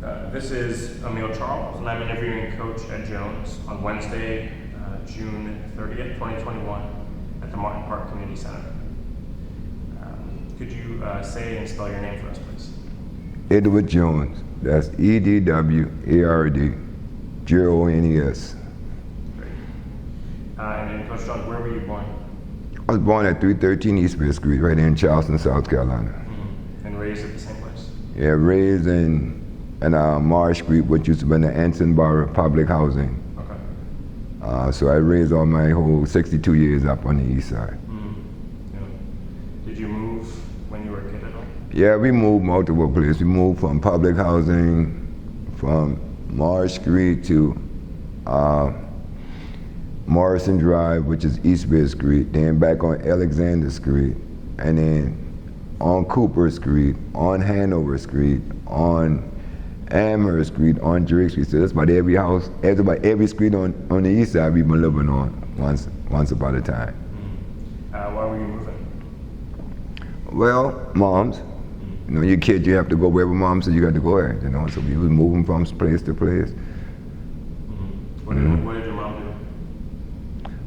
This is Emil Charles, and I'm interviewing Coach Ed Jones on Wednesday, June 30th, 2021, at the Martin Park Community Center. Could you say and spell your name for us, please? Edward Jones. That's Edward Jones. Great. And then, Coach Jones, where were you born? I was born at 313 East Fifth Street, right in Charleston, South Carolina. Mm-hmm. And raised at the same place? Yeah, raised in Marsh Street, which used to be the Anson Borough Public Housing. Okay. So I raised all my whole 62 years up on the east side. Mm-hmm. Yeah. Did you move when you were a kid at all? Yeah, we moved multiple places. We moved from public housing, from Marsh Street to Morrison Drive, which is East Fifth Street, then back on Alexander Street, and then on Cooper Street, on Hanover Street, on Amherst Street, on Drake Street. So that's about every house, every street on the east side we've been living on once upon a time. Mm-hmm. Why were you moving? Well, moms. You know, you're a kid, you have to go wherever mom said you got to go at, you know, so we was moving from place to place. Mm-hmm. What did your mom do?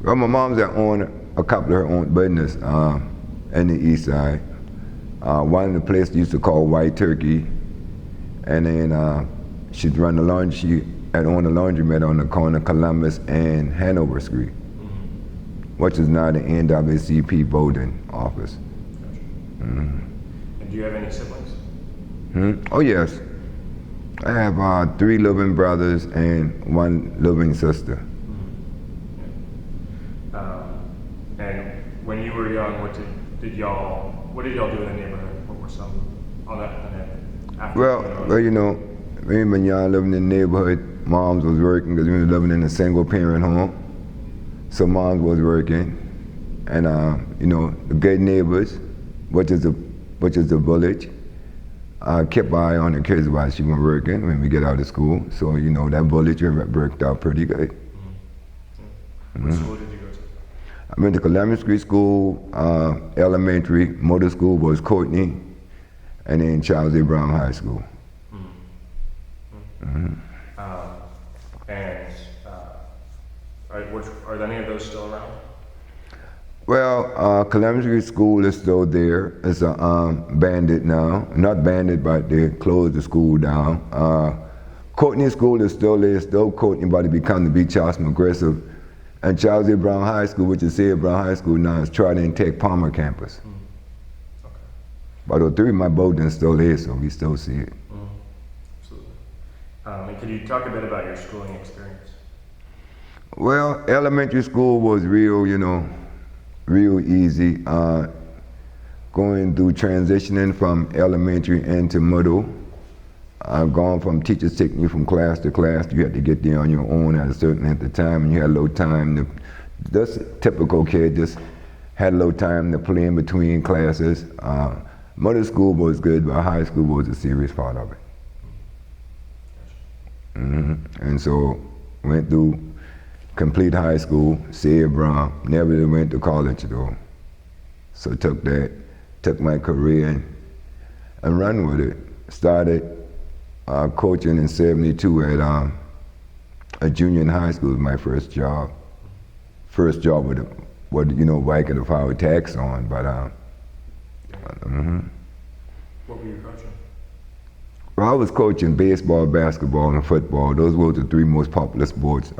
Well, my mom's that owned a couple of her own business in the east side. One of the places used to call White Turkey, and then she'd run the laundry, she had owned a laundromat on the corner of Columbus and Hanover Street, which is now the NAACP voting office. Gotcha. Mm-hmm. And do you have any siblings? Oh yes, I have 3 living brothers and 1 living sister. Mm-hmm. Yeah. And when you were young, what did y'all do in the neighborhood? What were some on that? Well, you know, when y'all living in the neighborhood, moms was working because we were living in a single parent home. So moms was working, and you know, the good neighbors, which is the village, kept eye on the kids while she was working when we get out of school. So you know, that village worked out pretty good. Mm-hmm. What school did you go to? I went to Columbus Street School, elementary. Middle school was Courtney, and then Charles A. Brown High School. Mm-hmm. Mm-hmm. And are any of those still around? Well, Columbus Street School is still there. It's banded now. Not banded, but they closed the school down. Courtney School is still there. Still Courtney, but it become to be Charleston Aggressive. And Charles A. Brown High School, which is City of Brown High School now, is Trident Tech Palmer campus. Mm-hmm. Okay. But the 3 of my buildings still there, so we still see it. Mm-hmm. Absolutely. And could you talk a bit about your schooling experience? Well, elementary school was real easy. Going through transitioning from elementary into middle. Going from teachers taking you from class to class. You had to get there on your own at the time, and you had a little time. This typical kid just had a little time to play in between classes. Middle school was good, but high school was a serious part of it. Mm-hmm. And so went through complete high school, City Brown. Never really went to college though. So took my career and run with it. Started coaching in '72 at a junior high school was my first job. First job with you know, I could have filed tax on, but mm-hmm. What were you coaching? Well, I was coaching baseball, basketball, and football. Those were the 3 most popular sports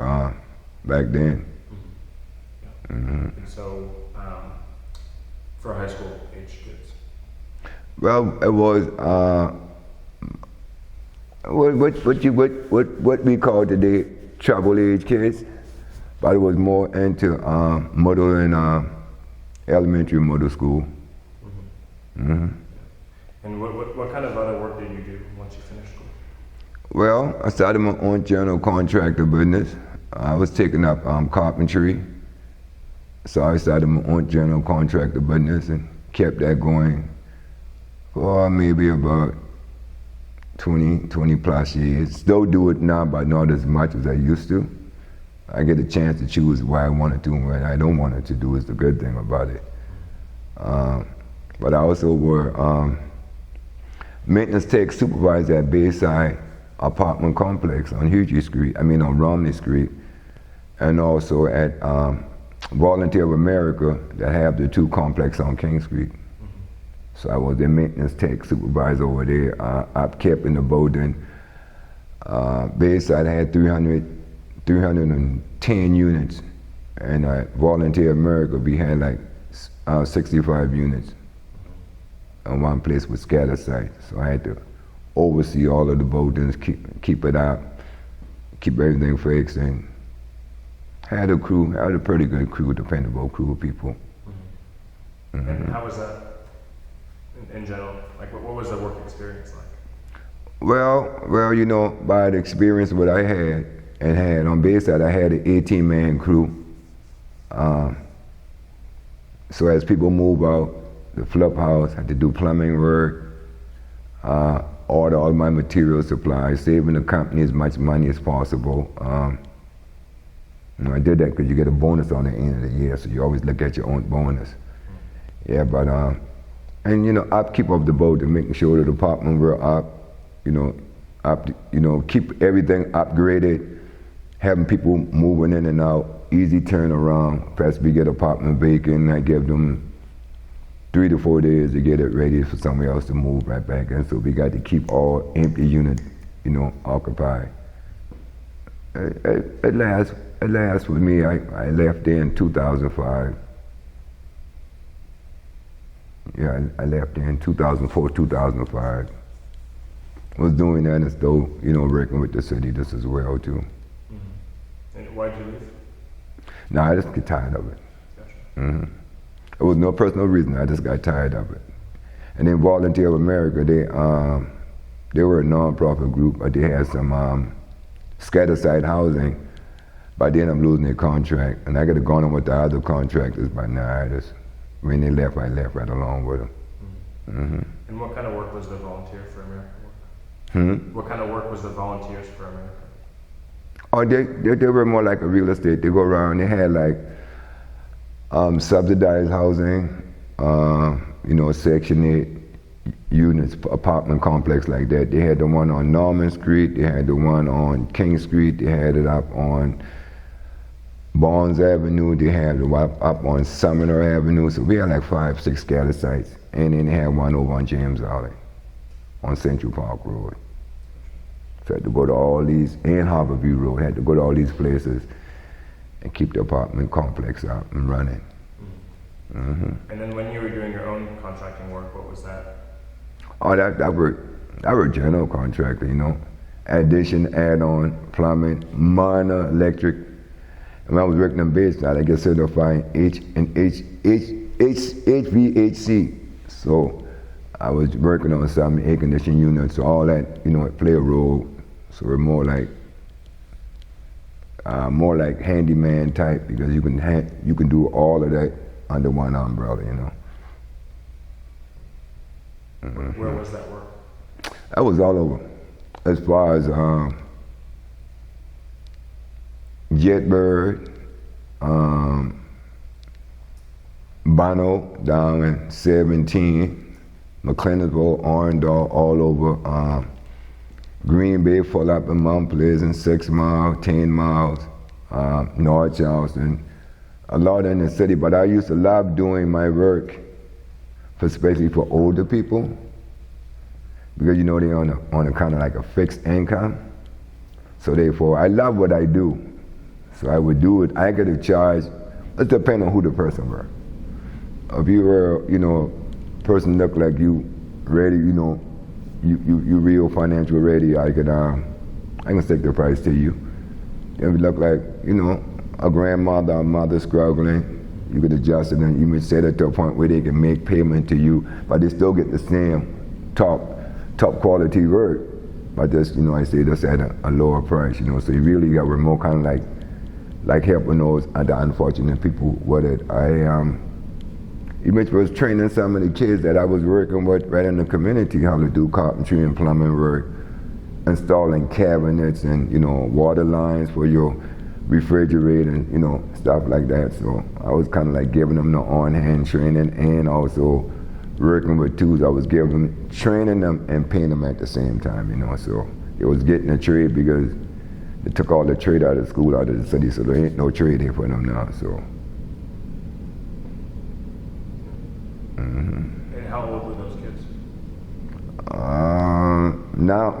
back then. Mm-hmm. Yeah. Mm-hmm. And so, for high school age kids? Well, it was what we call today trouble age kids, but it was more into middle and elementary middle school. Mm-hmm. Mm-hmm. And what kind of other work did you do once you finished school? Well, I started my own general contractor business. I was taking up carpentry, so I started my own general contractor business and kept that going for maybe about 20 plus years. Still do it now, but not as much as I used to. I get a chance to choose what I want to do and what I don't want to do is the good thing about it. But I also were maintenance tech supervisor at Bayside apartment complex on on Romney Street, and also at Volunteer of America that have the two complexes on King Street. So I was the maintenance tech supervisor over there. I kept in the building. Bayside had 310 units, and at Volunteer America we had like 65 units. And one place was scatter site. So I had to oversee all of the buildings, keep it out, keep everything fixed, and had a pretty good crew, dependable crew of people. Mm-hmm. And how was that in general? Like, what was the work experience like? Well, by the experience what I had on Bayside, I had an 18-man crew. So as people move out, the flip house, had to do plumbing work, order all my material supplies, saving the company as much money as possible. I did that because you get a bonus on the end of the year, so you always look at your own bonus. Yeah, but upkeep of the boat and making sure the department were keep everything upgraded, having people moving in and out, easy turnaround. Perhaps we get apartment vacant, I give them 3 to 4 days to get it ready for somebody else to move right back in. So we got to keep all empty units, occupied. It lasts with me. I left there in 2005. Yeah, I left there in 2004, 2005. Was doing that and still, working with the city just as well too. Mm-hmm. And why'd you leave? No, I just get tired of it. Gotcha. Mm-hmm. There was no personal reason. I just got tired of it. And then Volunteer of America, they were a non-profit group, but they had some scatter site housing. By then I'm losing their contract, and I got to go on with the other contractors. But when they left, I left right along with them. Mm-hmm. Mm-hmm. And what kind of work was the Volunteer for America work? What kind of work was the Volunteers for America? Oh, they were more like a real estate. They go around. They had like subsidized housing, Section 8 units, apartment complex like that. They had the one on Norman Street. They had the one on King Street. They had it up on Barnes Avenue. They had it up on Sumner Avenue. So we had like 5, 6 scatter sites. And then they had one over on James Alley on Central Park Road. So I had to go to all these, and Harborview Road, had to go to all these places and keep the apartment complex up and running. Mm-hmm. Mm-hmm. And then when you were doing your own contracting work, what was that? Oh, that were general contractor, addition, add-on, plumbing, minor electric. And when I was working in Bayside, I get certified HVAC. So I was working on some air conditioning units, so all that, it play a role. So we're more like handyman type, because you can do all of that under one umbrella, Mm-hmm. Where was that work? That was all over. As far as Jetbird, Bono down in 17, McClellanville, Orndale, all over. Green Bay, full up in Mount Pleasant, 6 miles, 10 miles, North Charleston, a lot in the city. But I used to love doing my work, especially for older people, because they're on a kind of like a fixed income. So therefore, I love what I do. So I would do it. I get a charge. It depends on who the person were. If you were, a person looked like you ready, you real financial ready, I can stick the price to you. If you look like, a grandmother or mother struggling, you could adjust it and you may set it to a point where they can make payment to you, but they still get the same top quality work, but just, I say just at a lower price, so you really got more kind of like helping those the unfortunate people with it. Even was training some of the kids that I was working with right in the community how to do carpentry and plumbing work, installing cabinets and water lines for your refrigerator and stuff like that. So I was kind of like giving them the on-hand training and also working with tools. I was giving them, training them and paying them at the same time. So It was getting a trade because they took all the trade out of the school, out of the city, so there ain't no trade here for them now. So. And how old were those kids?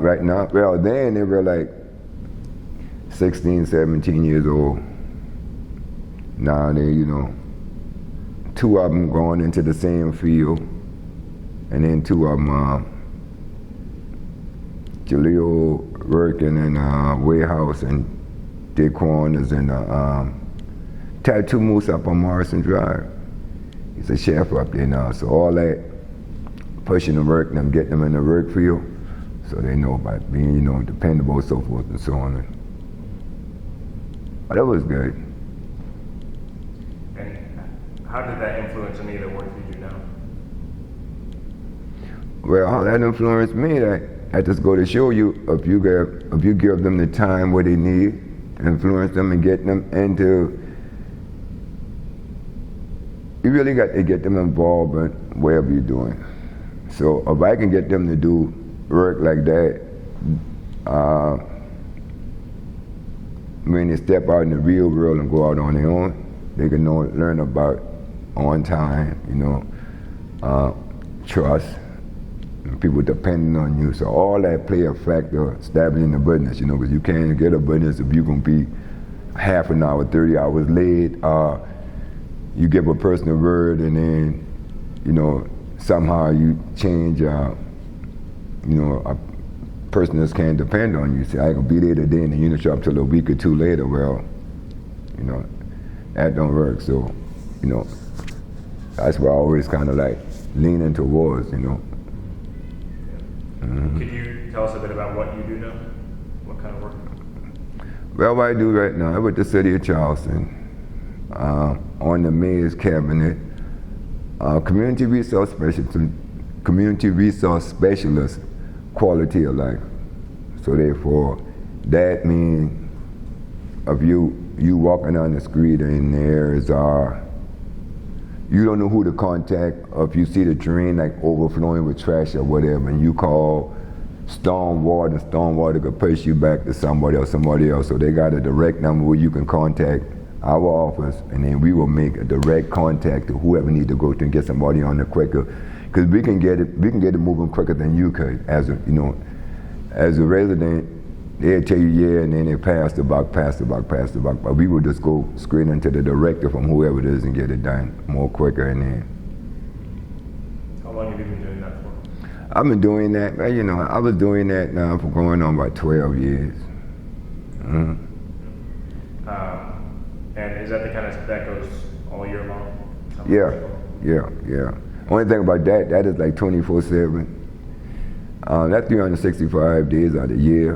Right now, well, then they were like 16, 17 years old. Now they, two of them going into the same field, and then two of them, Jaleel working in a warehouse, and Daquan is in a tattoo moose up on Morrison Drive. He's a chef up there now, so all that pushing the work, them getting them in the work field, so they know about being, dependable, so forth and so on. But that was good. And how did that influence any of the work you do now? Well, how that influenced me, that just go to show you, if you give them the time what they need, influence them and get them into, you really got to get them involved in whatever you're doing. So if I can get them to do work like that, when they step out in the real world and go out on their own, they can learn about on time, trust, and people depending on you. So all that play a factor establishing the business, because you can't get a business if you're going to be half an hour, 30 hours late. You give a person a word and then, somehow you change, a person that can't depend on you. Say, I can be there today and then you show up till a week or two later. Well, that don't work. So, that's why I always kind of like leaning towards, Could you tell us a bit about what you do now? What kind of work? Well, what I do right now, I'm with the City of Charleston, on the mayor's cabinet, community resource specialist, quality of life. So therefore, that means if you walking on the street and there's you don't know who to contact, or if you see the drain like overflowing with trash or whatever, and you call Stormwater could push you back to somebody else. So they got a direct number where you can contact our office, and then we will make a direct contact to whoever need to go to and get somebody on it quicker, because we can get it moving quicker than you could. As a resident, they'll tell you yeah, and then they pass the buck, but we will just go straight into the director from whoever it is and get it done more quicker. And then. How long have you been doing that for? I've been doing that, I was doing that now for going on about 12 years. Mm-hmm. And is that the kind of that goes all year long? Yeah. Only thing about that is like 24/7. That's 365 days out of the year,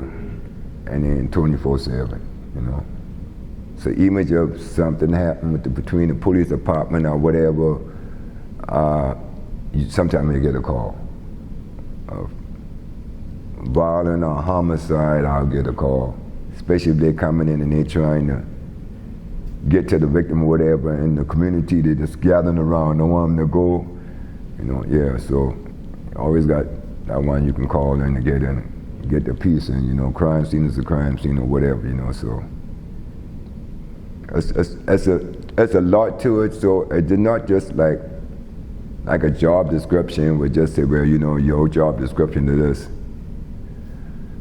and then 24/7. So even if something happened between the police department or whatever, sometimes you get a call. Violent or homicide, I'll get a call, especially if they're coming in and they're trying to get to the victim or whatever, and the community, they're just gathering around, don't want them to go, so always got that one you can call in to get the piece, and crime scene is a crime scene or whatever, so it's a lot to it. So it's not just like a job description would just say, well, your job description to this,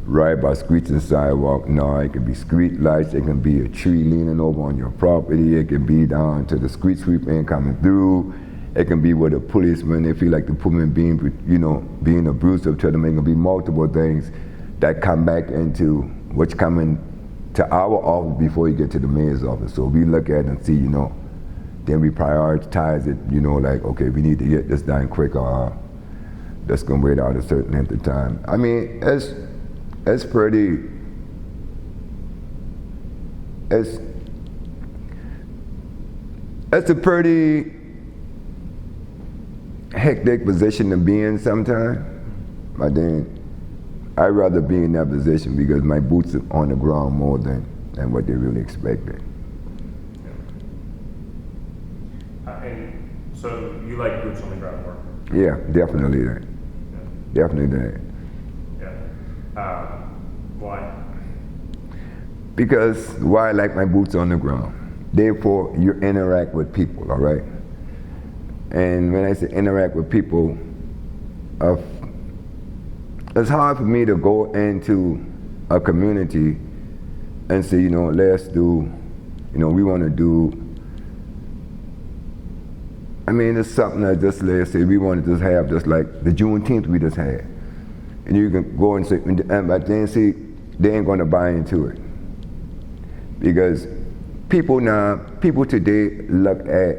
right by streets and sidewalk. No, it can be street lights, it can be a tree leaning over on your property, it can be down to the street sweeping coming through, it can be with a policeman, they feel like the policeman being abusive to them. It can be multiple things that come back into what's coming to our office before you get to the mayor's office. So we look at it and see, then we prioritize it, like, okay, we need to get this done quicker, that's gonna wait out a certain length of time. I mean, it's a pretty hectic position to be in sometimes, but then I'd rather be in that position because my boots are on the ground more than what they really expected. And so you like boots on the ground work? Yeah, definitely that. Yeah. Definitely that. Yeah. Because why I like my boots on the ground. Therefore, you interact with people, all right? And when I say interact with people, it's hard for me to go into a community and say, let's do, we want to do, it's something that just, let's say, we want to just have just like the Juneteenth we just had. And you can go and say, but then see, they ain't going to buy into it. Because people today look at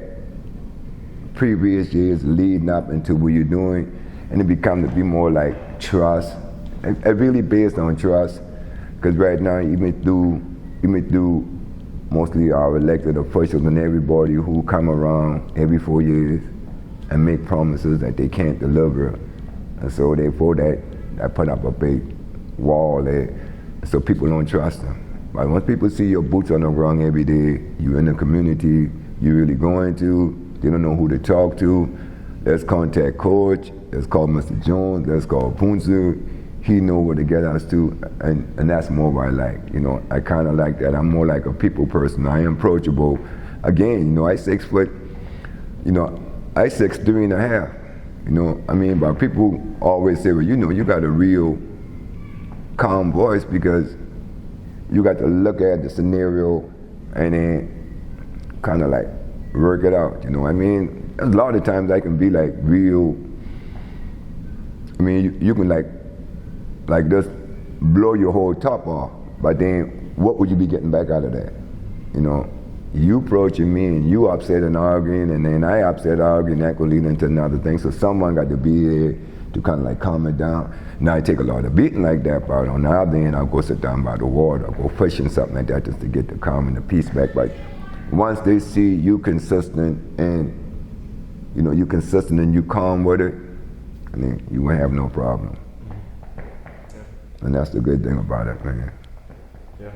previous years leading up into what you're doing, and it becomes to be more like trust. It really based on trust, because right now you may do mostly our elected officials and everybody who come around every 4 years and make promises that they can't deliver, and so therefore that put up a big wall there, so people don't trust them. But once people see your boots on the ground every day, you in the community, you really going to, they don't know who to talk to. Let's contact Coach, let's call Mr. Jones, let's call Punzu. He know where to get us to, and that's more what I like. I kind of like that. I'm more like a people person. I am approachable. Again, I 6 foot, I 6'3.5". But people always say, well, you got a real calm voice because you got to look at the scenario and then kind of like work it out. A lot of times I can be like real. You can like just blow your whole top off, but then what would you be getting back out of that? You approaching me and you upset and arguing, and then I upset arguing, that could lead into another thing. So someone got to be there to kind of like calm it down. Now I take a lot of beating like that, but on the other end, I'll go sit down by the water, I'll go fishing, something like that, just to get the calm and the peace back. But once they see you consistent and you calm with it, you won't have no problem. And that's the good thing about it, man. Yeah.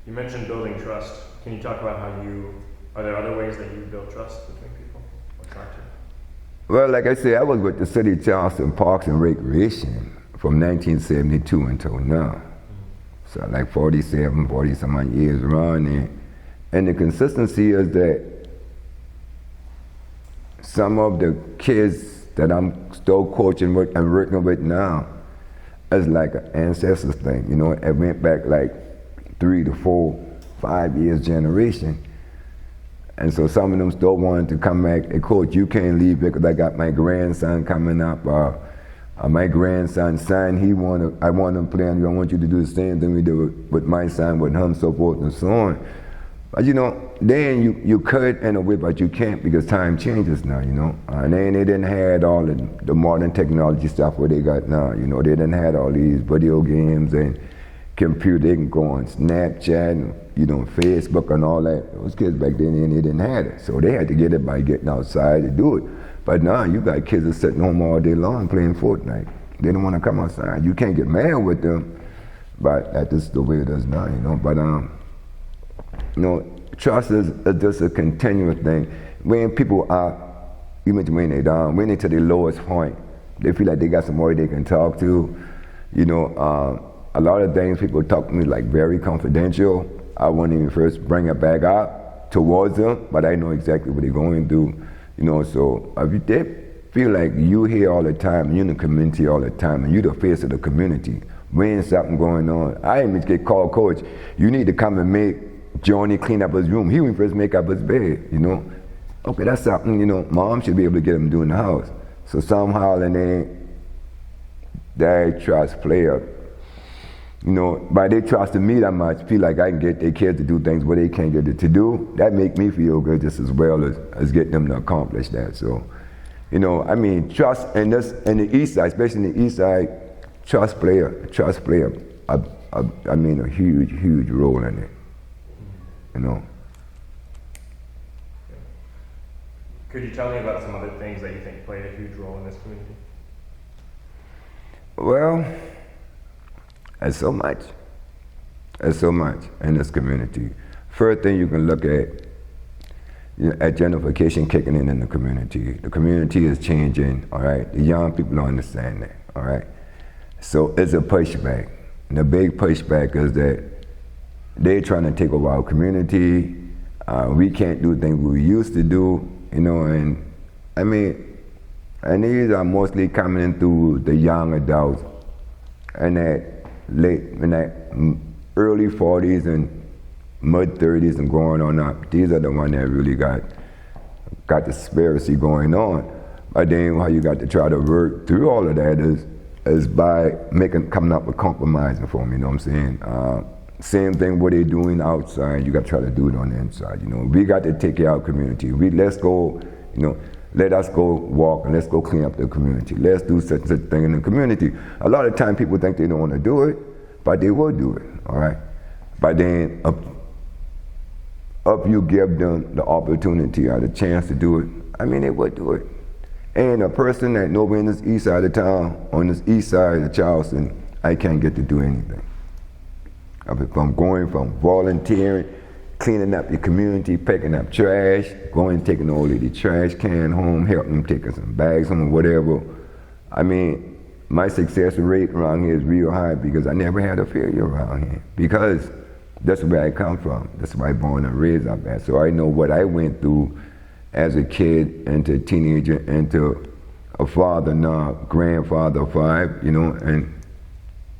You mentioned building trust. Can you talk about are there other ways that you build trust between people or try to? Well, like I said, I was with the City of Charleston Parks and Recreation from 1972 until now. So like 40 some odd years around there. And the consistency is that some of the kids that I'm still coaching with and working with now is like an ancestors thing. It went back like 3 to 4, 5 years generation. And so some of them still wanted to come back. Hey, Coach, you can't leave because I got my grandson coming up. My grandson's son, I want him playing. I want you to do the same thing we did with my son, with him, so forth and so on. But then you could in a way, but you can't because time changes now, And then they didn't have all the modern technology stuff what they got now, They didn't have all these video games and computer. They can go on Snapchat and, Facebook and all that. Those kids back then, they didn't have it. So they had to get it by getting outside to do it. But now you got kids that's sitting home all day long playing Fortnite. They don't want to come outside. You can't get mad with them, but that's just the way it is now, But trust is just a continuous thing. When people are, even when they're down, when they're to their lowest point, they feel like they got somebody they can talk to. A lot of things people talk to me like very confidential. I won't even first bring it back up towards them, but I know exactly what they're going through. So if they feel like you here all the time, you're in the community all the time, and you're the face of the community, when something going on, I even get called, Coach, you need to come and make Johnny clean up his room. He would first make up his bed, Okay, that's something, Mom should be able to get him doing the house. So somehow, and then they trust play up. By they trusting me that much, feel like I can get their kids to do things where they can't get it to do. That make me feel good just as well as getting them to accomplish that. So, trust in the Eastside, especially in the Eastside, trust play a huge role in it. Could you tell me about some other things that you think play a huge role in this community? Well, there's so much in this community. First thing you can look at, at gentrification kicking in the community. The community is changing, all right? The young people don't understand that, all right? So it's a pushback. And the big pushback is that They're trying to take over our community. We can't do things we used to do, you know, and I mean, and these are mostly coming through the young adults and in that early 40s and mid 30s and going on up. These are the ones that really got the conspiracy going on. But then how you got to try to work through all of that is by coming up with compromising for them, you know what I'm saying? Same thing what they're doing outside, you got to try to do it on the inside, you know. We got to take care of our community. Let's go, you know, let us go walk and let's go clean up the community. Let's do such and such thing in the community. A lot of times people think they don't want to do it, but they will do it, all right? But then up you give them the opportunity or the chance to do it, I mean, they would do it. And a person that nobody in this east side of town, on this east side of Charleston, I can't get to do anything. If I'm going from volunteering, cleaning up your community, picking up trash, going and taking all of the trash can home, helping them taking some bags home or whatever. I mean, my success rate around here is real high because I never had a failure around here. Because that's where I come from. That's where I born and raised up at. So I know what I went through as a kid, into a teenager, into a father now, grandfather of 5, you know, and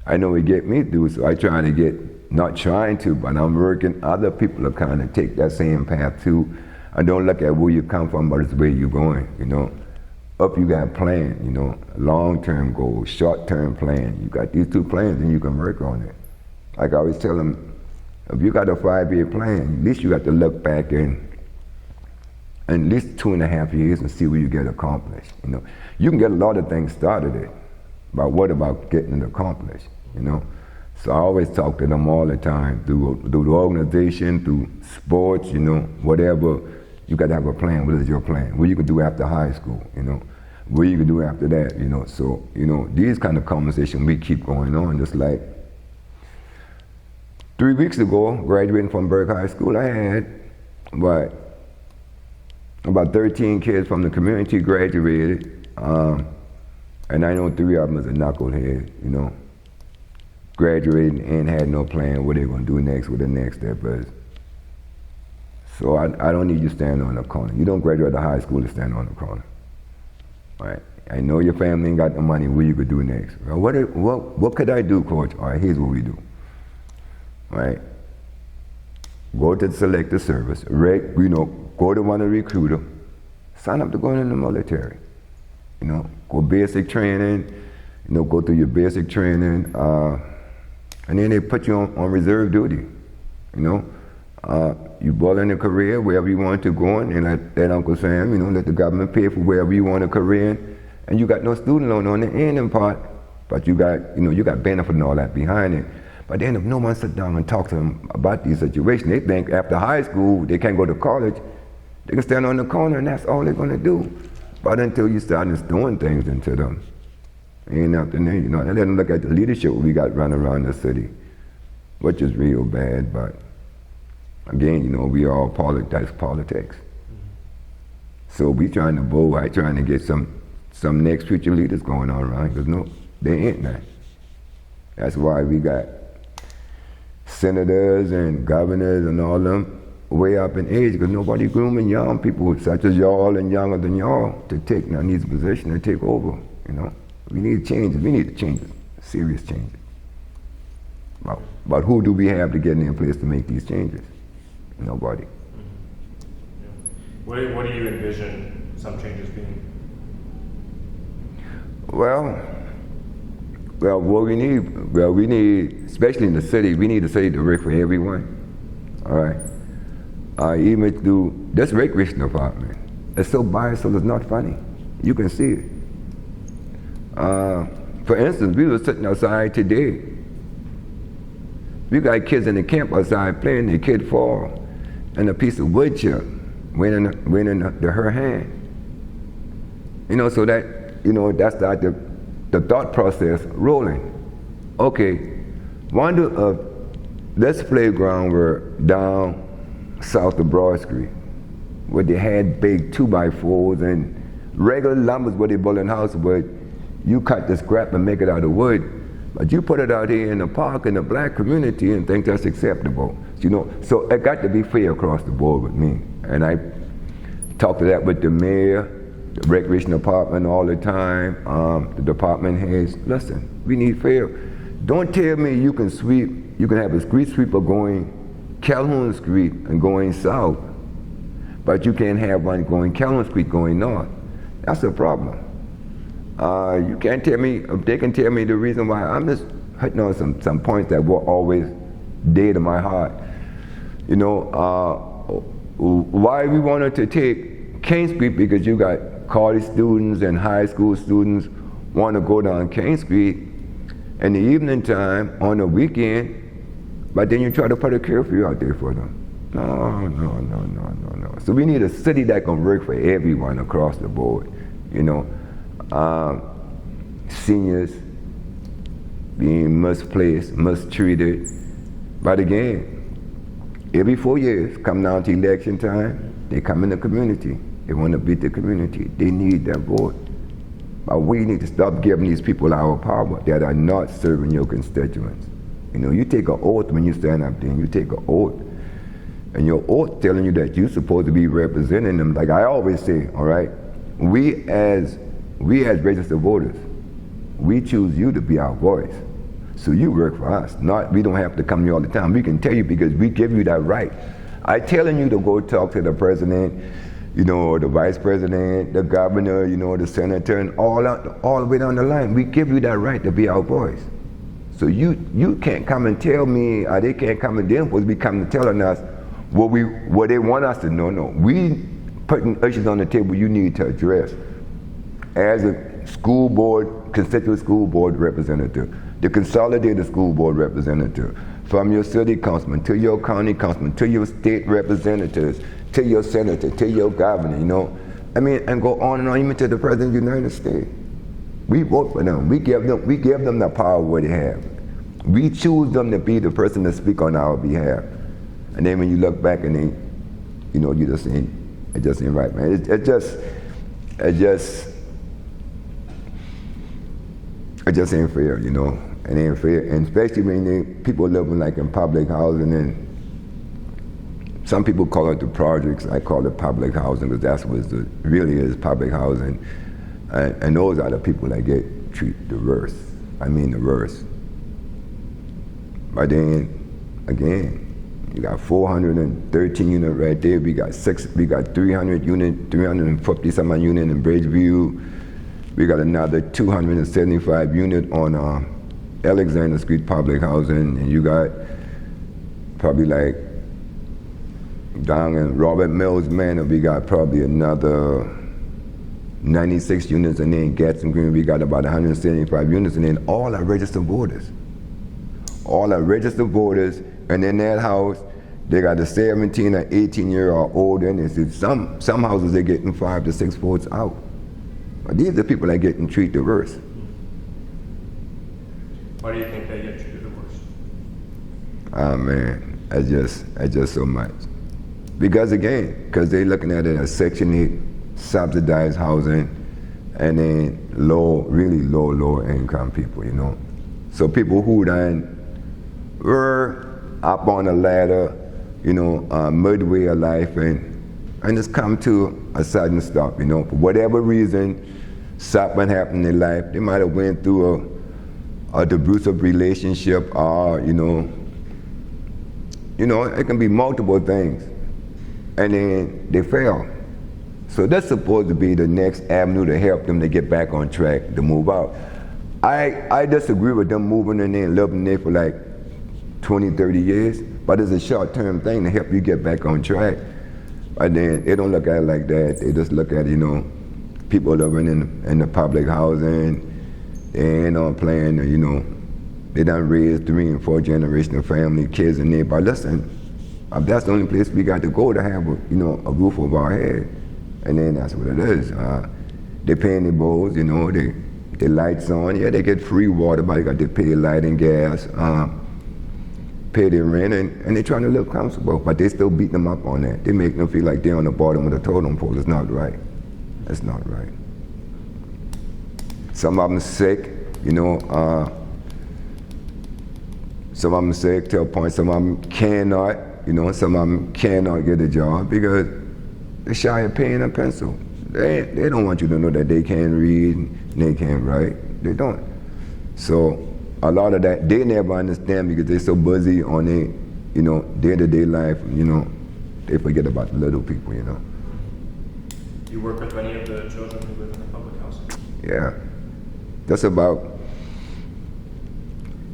I know it get me through, so I try to get, not trying to, but I'm working, other people to kind of take that same path too. I don't look at where you come from, but it's where you're going, you know. Up you got a plan, you know, long-term goals, short-term plan. You got these 2 plans and you can work on it. Like I always tell them, if you got a 5-year plan, at least you got to look back in at least 2.5 years and see what you get accomplished. You know, you can get a lot of things started, but what about getting it accomplished? You know, so I always talk to them all the time through the organization, through sports. You know, whatever. You got to have a plan. What is your plan? What you can do after high school? You know, what you can do after that? You know, so you know these kind of conversations we keep going on. Just like 3 weeks ago, graduating from Burke High School, I had about 13 kids from the community graduated, and I know 3 of them is a knucklehead, you know, graduating and had no plan what they're going to do next, what the next step is. So I don't need you standing on the corner. You don't graduate out of high school to stand on the corner. All right. I know your family ain't got the money, what you could do next. Well, what could I do, coach? All right, here's what we do. All right. Go to the selective service, you know, go to one of the recruiter, sign up to go in the military. You know, go basic training, you know, go through your basic training, and then they put you on reserve duty. You know, you ball in a career wherever you want to go in, and let Uncle Sam, you know, let the government pay for wherever you want a career in, and you got no student loan on the ending part, but you got, you know, you got benefit and all that behind it. But then if no one sit down and talk to them about these situations, they think after high school they can't go to college, they can stand on the corner and that's all they're gonna do. But until you start just doing things into them, ain't nothing there, you know. And then look at the leadership we got running around the city, which is real bad, but again, you know, we all politics. So we trying to bull, trying to get some next future leaders going on around, because no, they ain't that. That's why we got senators and governors and all them way up in age, because nobody grooming young people such as y'all and younger than y'all to take on these positions and take over, you know. We need changes, serious changes. But who do we have to get in place to make these changes? Nobody. Mm-hmm. Yeah. What do you envision some changes being? Well, what we need, especially in the city, we need a city to work for everyone. All right. Even through this recreation department, it's so biased, so it's not funny. You can see it. For instance, we were sitting outside today. We got kids in the camp outside playing. The kid fall, and a piece of wood chip went in her hand. You know, so that, you know, that's the thought process rolling. Okay, wonder if this playground were down south of Broad Street, where they had big 2x4s and regular lumbers where they building houses, but you cut the scrap and make it out of wood. But you put it out here in the park in the black community and think that's acceptable. You know, so it got to be fair across the board with me. And I talk to that with the mayor, the recreation department all the time, the department heads. Listen, we need fair. Don't tell me you can sweep, you can have a street sweeper going Calhoun Street and going south, but you can't have one going Calhoun Street going north. That's a problem. You can't tell me, they can tell me the reason why. I'm just hitting on some points that were always dear to my heart. You know, why we wanted to take King Street, because you got college students and high school students want to go down King Street in the evening time on the weekend, but then you try to put a curfew out there for them. No. So we need a city that can work for everyone across the board, you know. Seniors being misplaced, mistreated. But again, every 4 years, come down to election time, they come in the community. They want to beat the community. They need that vote. But we need to stop giving these people our power that are not serving your constituents. You know, you take an oath when you stand up there, and you take an oath. And your oath telling you that you're supposed to be representing them. Like I always say, all right, we as registered voters, we choose you to be our voice. So you work for us. Not, we don't have to come here all the time. We can tell you because we give you that right. I telling you to go talk to the president, you know, the vice president, the governor, you know, the senator, and all the way down the line. We give you that right to be our voice. So you can't come and tell me, or they can't come and they're supposed to be coming telling us what they want us to know. No, we putting issues on the table you need to address as a school board, constituent school board representative, the consolidated school board representative, from your city councilman to your county councilman to your state representatives to your senator to your governor, you know. I mean, and go on and on, even to the president of the United States. We vote for them. We give them the power what they have. We choose them to be the person to speak on our behalf. And then when you look back and then, you know, you just ain't, it just ain't right, man. It just ain't fair, you know. It ain't fair, and especially when people living like in public housing, and some people call it the projects. I call it public housing because that's what it really is, public housing. And those are the people that get treated the worst. I mean the worst. But then, again, you got 413 units right there. We got 300 unit, 350 some odd unit in Bridgeview. We got another 275 unit on Alexander Street public housing, and you got probably like down in Robert Mills Manor, we got probably another 96 units, and then Gadsden Green, we got about 175 units, and then all are registered voters. All are registered voters, and in that house, they got a 17 or 18-year-old in it. Some houses they're getting 5 to 6 votes out. But these are the people that getting treated the worst. Why do you think they get treated the worst? Oh man, it's just so much. Because again, because they're looking at it as Section 8 subsidized housing, and then really low income people, you know. So people who then were up on the ladder, you know, midway of life, and it's come to a sudden stop, you know. For whatever reason, something happened in their life. They might have went through a abusive relationship, or you know, it can be multiple things, and then they fail. So that's supposed to be the next avenue to help them to get back on track, to move out. I disagree with them moving in there and living there for like 20, 30 years, but it's a short-term thing to help you get back on track. But then they don't look at it like that. They just look at, you know, people living in the public housing. They ain't on playing, you know, they done raised 3 and 4 generational family, kids in there. But listen, that's the only place we got to go to have a roof over our head. And then that's what it is. They paying their bills, you know, their lights on. Yeah, they get free water, but they got to pay light and gas, pay their rent, and they're trying to live comfortable, but they still beating them up on that. They make them feel like they're on the bottom of the totem pole. It's not right. It's not right. Some of them sick, you know. Some of them sick to a point, some of them cannot, some of them cannot get a job because they're shy of paying a pencil. They don't want you to know that they can't read and they can't write. They don't. So a lot of that, they never understand because they're so busy on their, day-to-day life, they forget about the little people, You work with many of the children who live in the public housing? Yeah. That's about,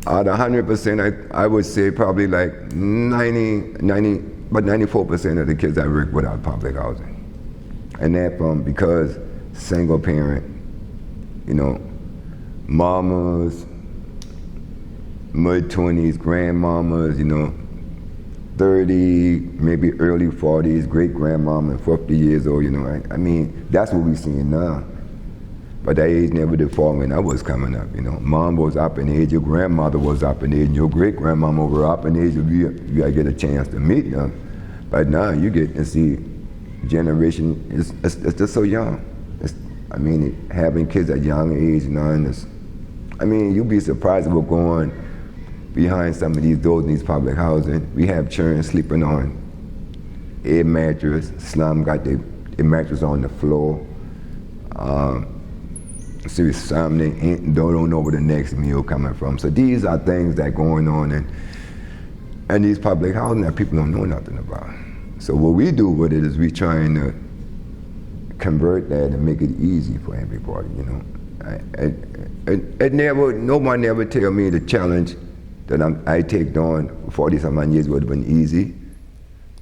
out of 100%, I would say probably like 94% of the kids I work with are public housing. And that because single parent, mamas, mid-20s, grandmamas, 30, maybe early 40s, great-grandmama, 50 years old, I mean, that's what we're seeing now. But that age never did fall when I was coming up, Mom was up in age, your grandmother was up in age, and your great-grandmama was up in age, you gotta get a chance to meet them. But now you get to see generation, it's just so young. Having kids at young age now, you'd be surprised if we're going behind some of these doors in these public housing. We have children sleeping on a mattress, slum got their mattress on the floor. See some they don't know where the next meal coming from. So these are things that going on and these public housing that people don't know nothing about. So what we do with it is we trying to convert that and make it easy for everybody, No one ever tell me the challenge that I take on 40-some years would have been easy,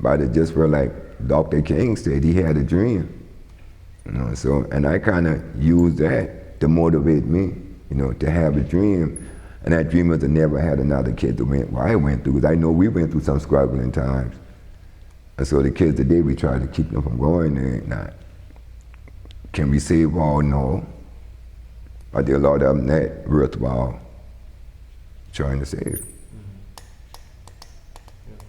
but it just felt like Dr. King said he had a dream, So, and I kind of use that to motivate me, to have a dream, and that dream was to never had another kid to went what I went through, because I know we went through some struggling times, and so the kids today we try to keep them from going there. Now, can we save all? No, but there are a lot of them that worthwhile trying to save. Mm-hmm. Yeah.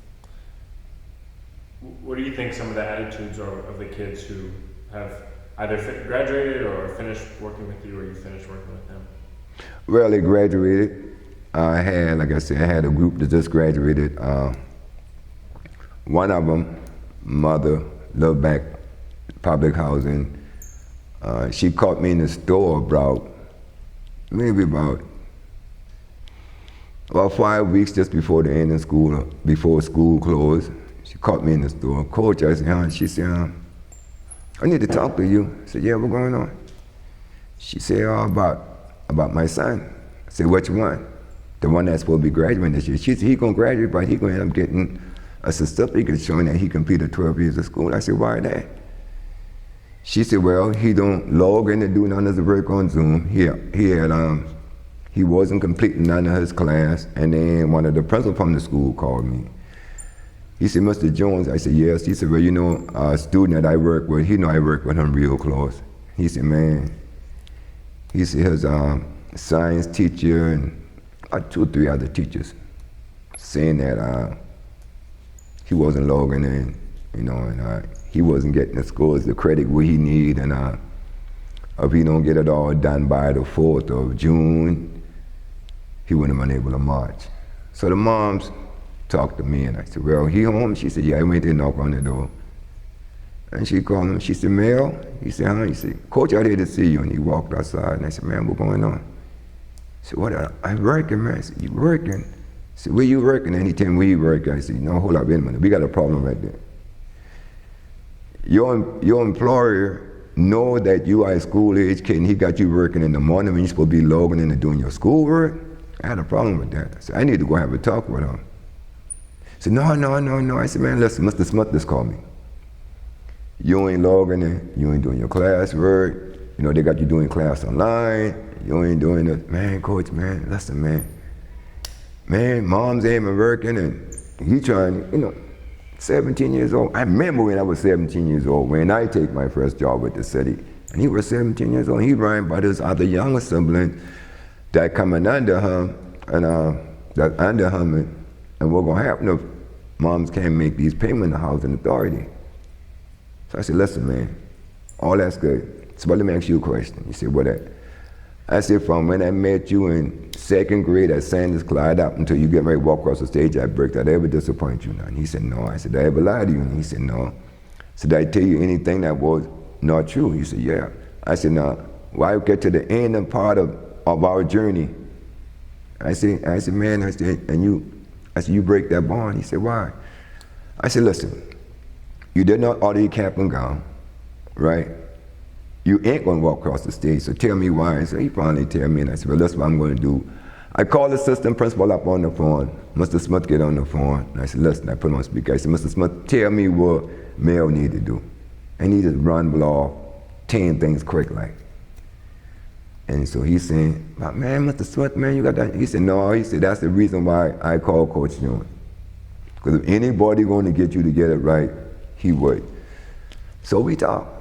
What do you think some of the attitudes are of the kids who have either graduated or finished working with you, or you finished working with them? Well, they graduated. I had a group that just graduated. One of them, mother, lived back public housing. She caught me in the store about 5 weeks just before the end of school, before school closed. She caught me in the store. Coach, I said, she said, I need to talk to you. I said, yeah, what's going on? She said, about my son. I said, which one? The one that's supposed to be graduating this year. She said, he's going to graduate, but he's going to end up getting a certificate showing that he completed 12 years of school. I said, why that? She said, well, he don't log in and do none of the work on Zoom. He wasn't completing none of his class, and then one of the principals from the school called me. He said, Mr. Jones. I said, yes. He said, well, a student that I work with, I work with him real close. He said, man, his science teacher and 2 or 3 other teachers saying that he wasn't logging in, and he wasn't getting the scores, the credit what he need, and if he don't get it all done by the 4th of June, he wouldn't have been able to march. So the moms talked to me, and I said, well, he home? She said, yeah, I went there and knocked on the door. And she called him, she said, Mel? He said, huh? He said, Coach, out here to see you. And he walked outside, and I said, man, what's going on? He said, what? I'm working, man. I said, you working? I said, where you working? And he told me, where you working? I said, no, hold up, wait a minute. We got a problem right there. Your employer know that you are a school-age kid, and he got you working in the morning when you're supposed to be logging in and doing your schoolwork? I had a problem with that. I said, I need to go have a talk with him. He said, no. I said, man, listen, Mr. Smith just called me. You ain't logging in, you ain't doing your classwork, they got you doing class online, you ain't doing it. Man, coach, man, listen, man. Man, mom's ain't been working, and he trying, 17 years old. I remember when I was 17 years old, when I take my first job with the city, and he was 17 years old, he ran by his other younger sibling that coming under him, and and what's gonna happen if moms can't make these payments to housing authority? So I said, listen, man, all that's good. So but let me ask you a question. He said, what that? I said, from when I met you in second grade at Sanders Clyde up until you get ready to walk across the stage at Brick, did I ever disappoint you? And he said, no. I said, did I ever lie to you? And he said, no. I said, did I tell you anything that was not true? He said, yeah. I said, now, why get to the end and part of our journey? I said, man, I said, you break that bond. He said, why? I said, listen, you did not order your cap and gown, right? You ain't gonna walk across the stage, so tell me why. So he finally tell me, and I said, well, that's what I'm gonna do. I called the assistant principal up on the phone. Mr. Smith get on the phone, and I said, listen, I put him on speaker. I said, Mr. Smith, tell me what Mel need to do. And he just run off 10 things quick like. And so he's saying, man, Mr. Smith, man, you got that. He said, no, he said, that's the reason why I call Coach Jones. Because if anybody going to get you to get it right, he would. So we talked.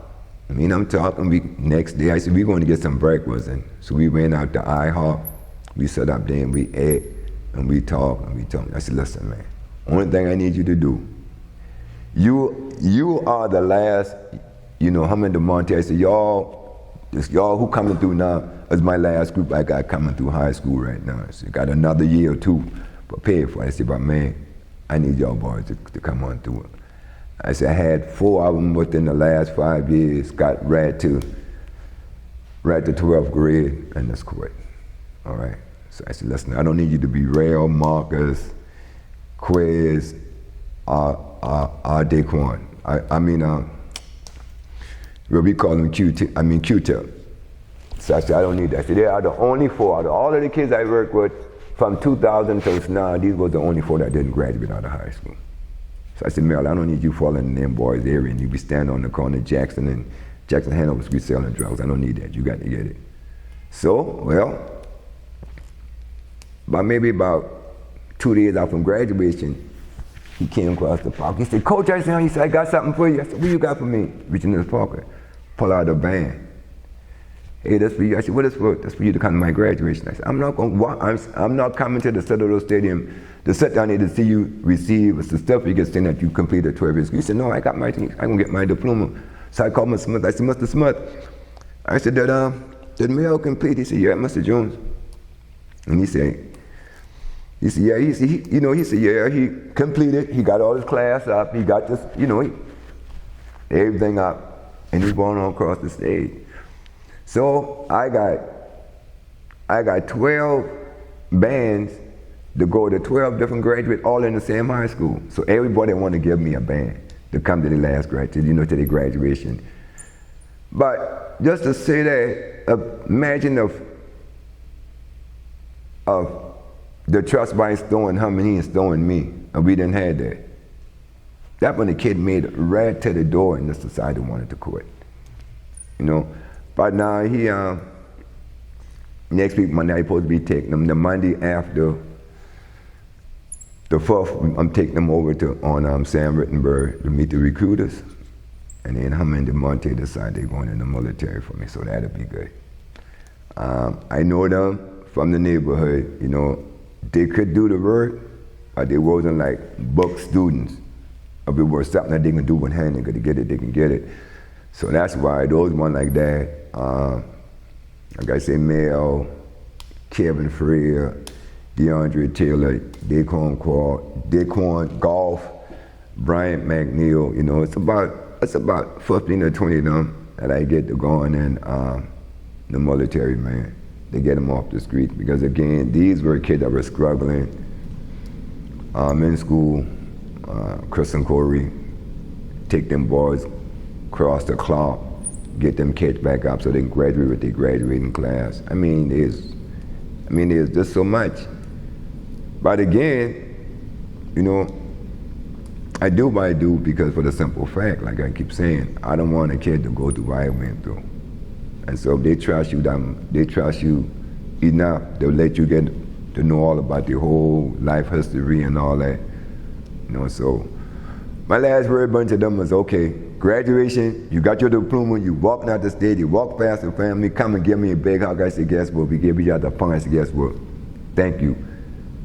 I mean, I'm talking, next day, I said, we're going to get some breakfast. And so we went out to IHOP, we sat up there and we ate, and we talked, and we talked. I said, listen, man, only thing I need you to do, you are the last, how many to Monte, I said, y'all who coming through now is my last group I got coming through high school right now. I said, got another year or two prepared for it. I said, but man, I need y'all boys to come on through it. I said, I had 4 of them within the last 5 years, got right to 12th grade, and that's quit. All right. So I said, listen, I don't need you to be Rail, Marcus, Quiz, Daquan. We call them Q-Tip. So I said, I don't need that. I said, they are the only 4 out of all of the kids I worked with from 2000 till now, these were the only 4 that didn't graduate out of high school. So I said, Mel, I don't need you falling in them boys' area and you be standing on the corner Jackson Hanover Street selling drugs. I don't need that. You got to get it. So, well, maybe about 2 days out from graduation, he came across the park. He said, Coach, I got something for you. I said, what you got for me? Reaching in his pocket, pull out a band. Hey, that's for you. I said, what is for? That's for you to come to my graduation. I said, I'm not coming to the Citadel Stadium to sit down there to see you receive a certificate saying that you completed 12 years. He said, no, I got my thing. I'm gonna get my diploma. So I called Mr. Smith. I said, Mr. Smith, I said, did Mel complete? He said, yeah, Mr. Jones. And he said, yeah, he said, yeah, he completed. He got all his class up. He got this, everything up, and he's going on across the stage. So I got 12 bands to go to 12 different graduates, all in the same high school. So everybody want to give me a band to come to the last graduation, to the graduation. But just to say that, imagine of the trust by installing him and he installing me, and we didn't have that. That when the kid made it right to the door and the society wanted to quit, But now he, next week Monday, I'm supposed to be taking them. The Monday after the 4th, I'm taking them over on Sam Rittenberg to meet the recruiters. And then him and DeMonte decide they're going in the military for me, so that'll be good. I know them from the neighborhood, they could do the work, but they wasn't like book students. If it was something that they can do with hand, they could get it, they can get it. So that's why those one like that, like I say, Mel, Kevin Freer, DeAndre Taylor, Daquan Golf, Bryant McNeil, it's about 15 or 20 of them that I get to going in the military, man. They get them off the street because again, these were kids that were struggling in school. Chris and Corey, take them boys across the clock, get them kids back up so they can graduate with their graduating class. There's just so much. But again, I do what I do because for the simple fact, like I keep saying, I don't want a kid to go through what I went through. And so if they trust you, they trust you enough, they'll let you get to know all about their whole life history and all that. So my last word bunch of them was, okay, graduation, you got your diploma, you walking out the stage, you walk past the family, come and give me a big hug. I said, guess what? We give each other fun. I said, guess what? Thank you.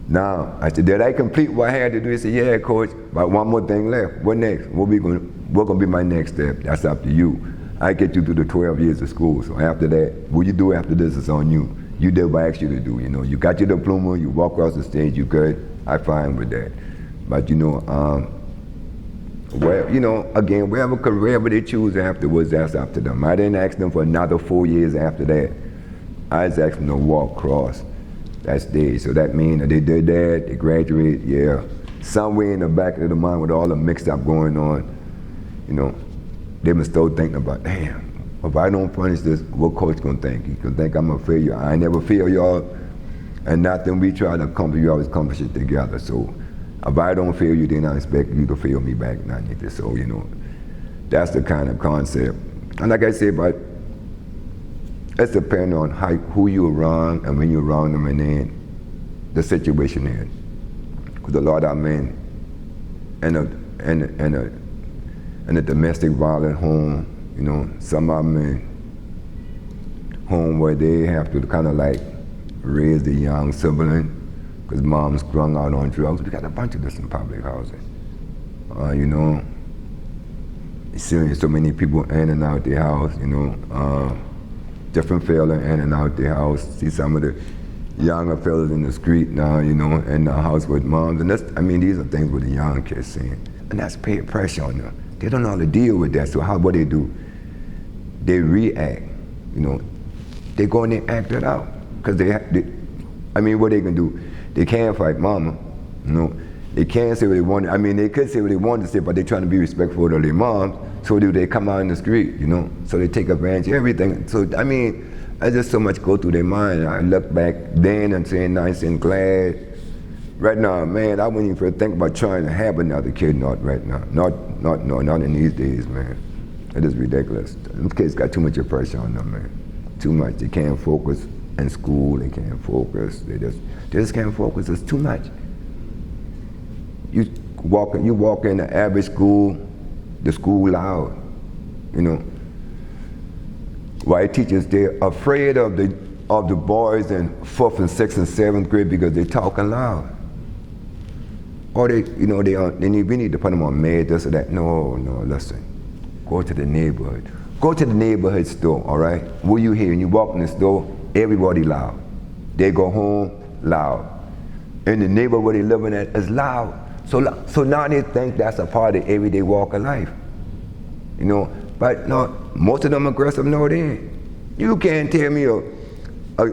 Now, I said, did I complete what I had to do? He said, yeah, Coach, but one more thing left. What next? What gonna be my next step? That's up to you. I get you through the 12 years of school. So after that, what you do after this is on you. You did what I asked you to do, you know. You got your diploma, you walk across the stage, you good. I'm fine with that. But you know, well, you know, again, wherever they choose afterwards, that's up to them. I didn't ask them for another 4 years after that. I just asked them to walk across that stage. So that means that they did that, they graduated, yeah. Somewhere in the back of the mind with all the mixed up going on, you know, they must still thinking about, damn, if I don't finish this, what coach gonna think? He gonna think I'm a failure. I never fail y'all, and nothing we try to accomplish, you always accomplish it together. So if I don't fail you, then I expect you to fail me back, not neither. So, you know, that's the kind of concept. And like I said, but it's depending on who you're around and when you're around them and then the situation is. Because a lot of men in a domestic violent home, you know, some of them in home where they have to kind of like raise the young sibling because mom's strung out on drugs. We got a bunch of this in public housing. You know, seeing so many people in and out the house, you know, different fella in and out the house. See some of the younger fellas in the street now, you know, in the house with moms. And that's, I mean, these are things with the young kids seeing. And that's peer pressure on them. They don't know how to deal with that. So what they do? They react, you know. They go in there and act it out. Because I mean, what they can do? They can't fight mama, you know. They can't say what they want. I mean, they could say what they want to say, but they're trying to be respectful to their moms. So they come out in the street, you know. So they take advantage of everything. So, I mean, I just so much go through their mind. I look back then and saying nice and glad. Right now, man, I wouldn't even think about trying to have another kid, not right now. Not in these days, man. It is ridiculous. Those kids got too much pressure on them, man. Too much. They can't focus in school. They can't focus. They just can't focus. It's too much. You walk in the average school, the school loud, you know. White teachers, they're afraid of the boys in 4th and 6th and 7th grade because they're talking loud. Or we need to put them on med, this or that. No, listen. Go to the neighborhood. Go to the neighborhood store, all right? What you hear? When you walk in the store, everybody loud. They go home, loud. In the neighborhood where they're living at, is loud. So now they think that's a part of everyday walk of life. You know, but no, most of them aggressive, no they ain't. You can't tell me a 10,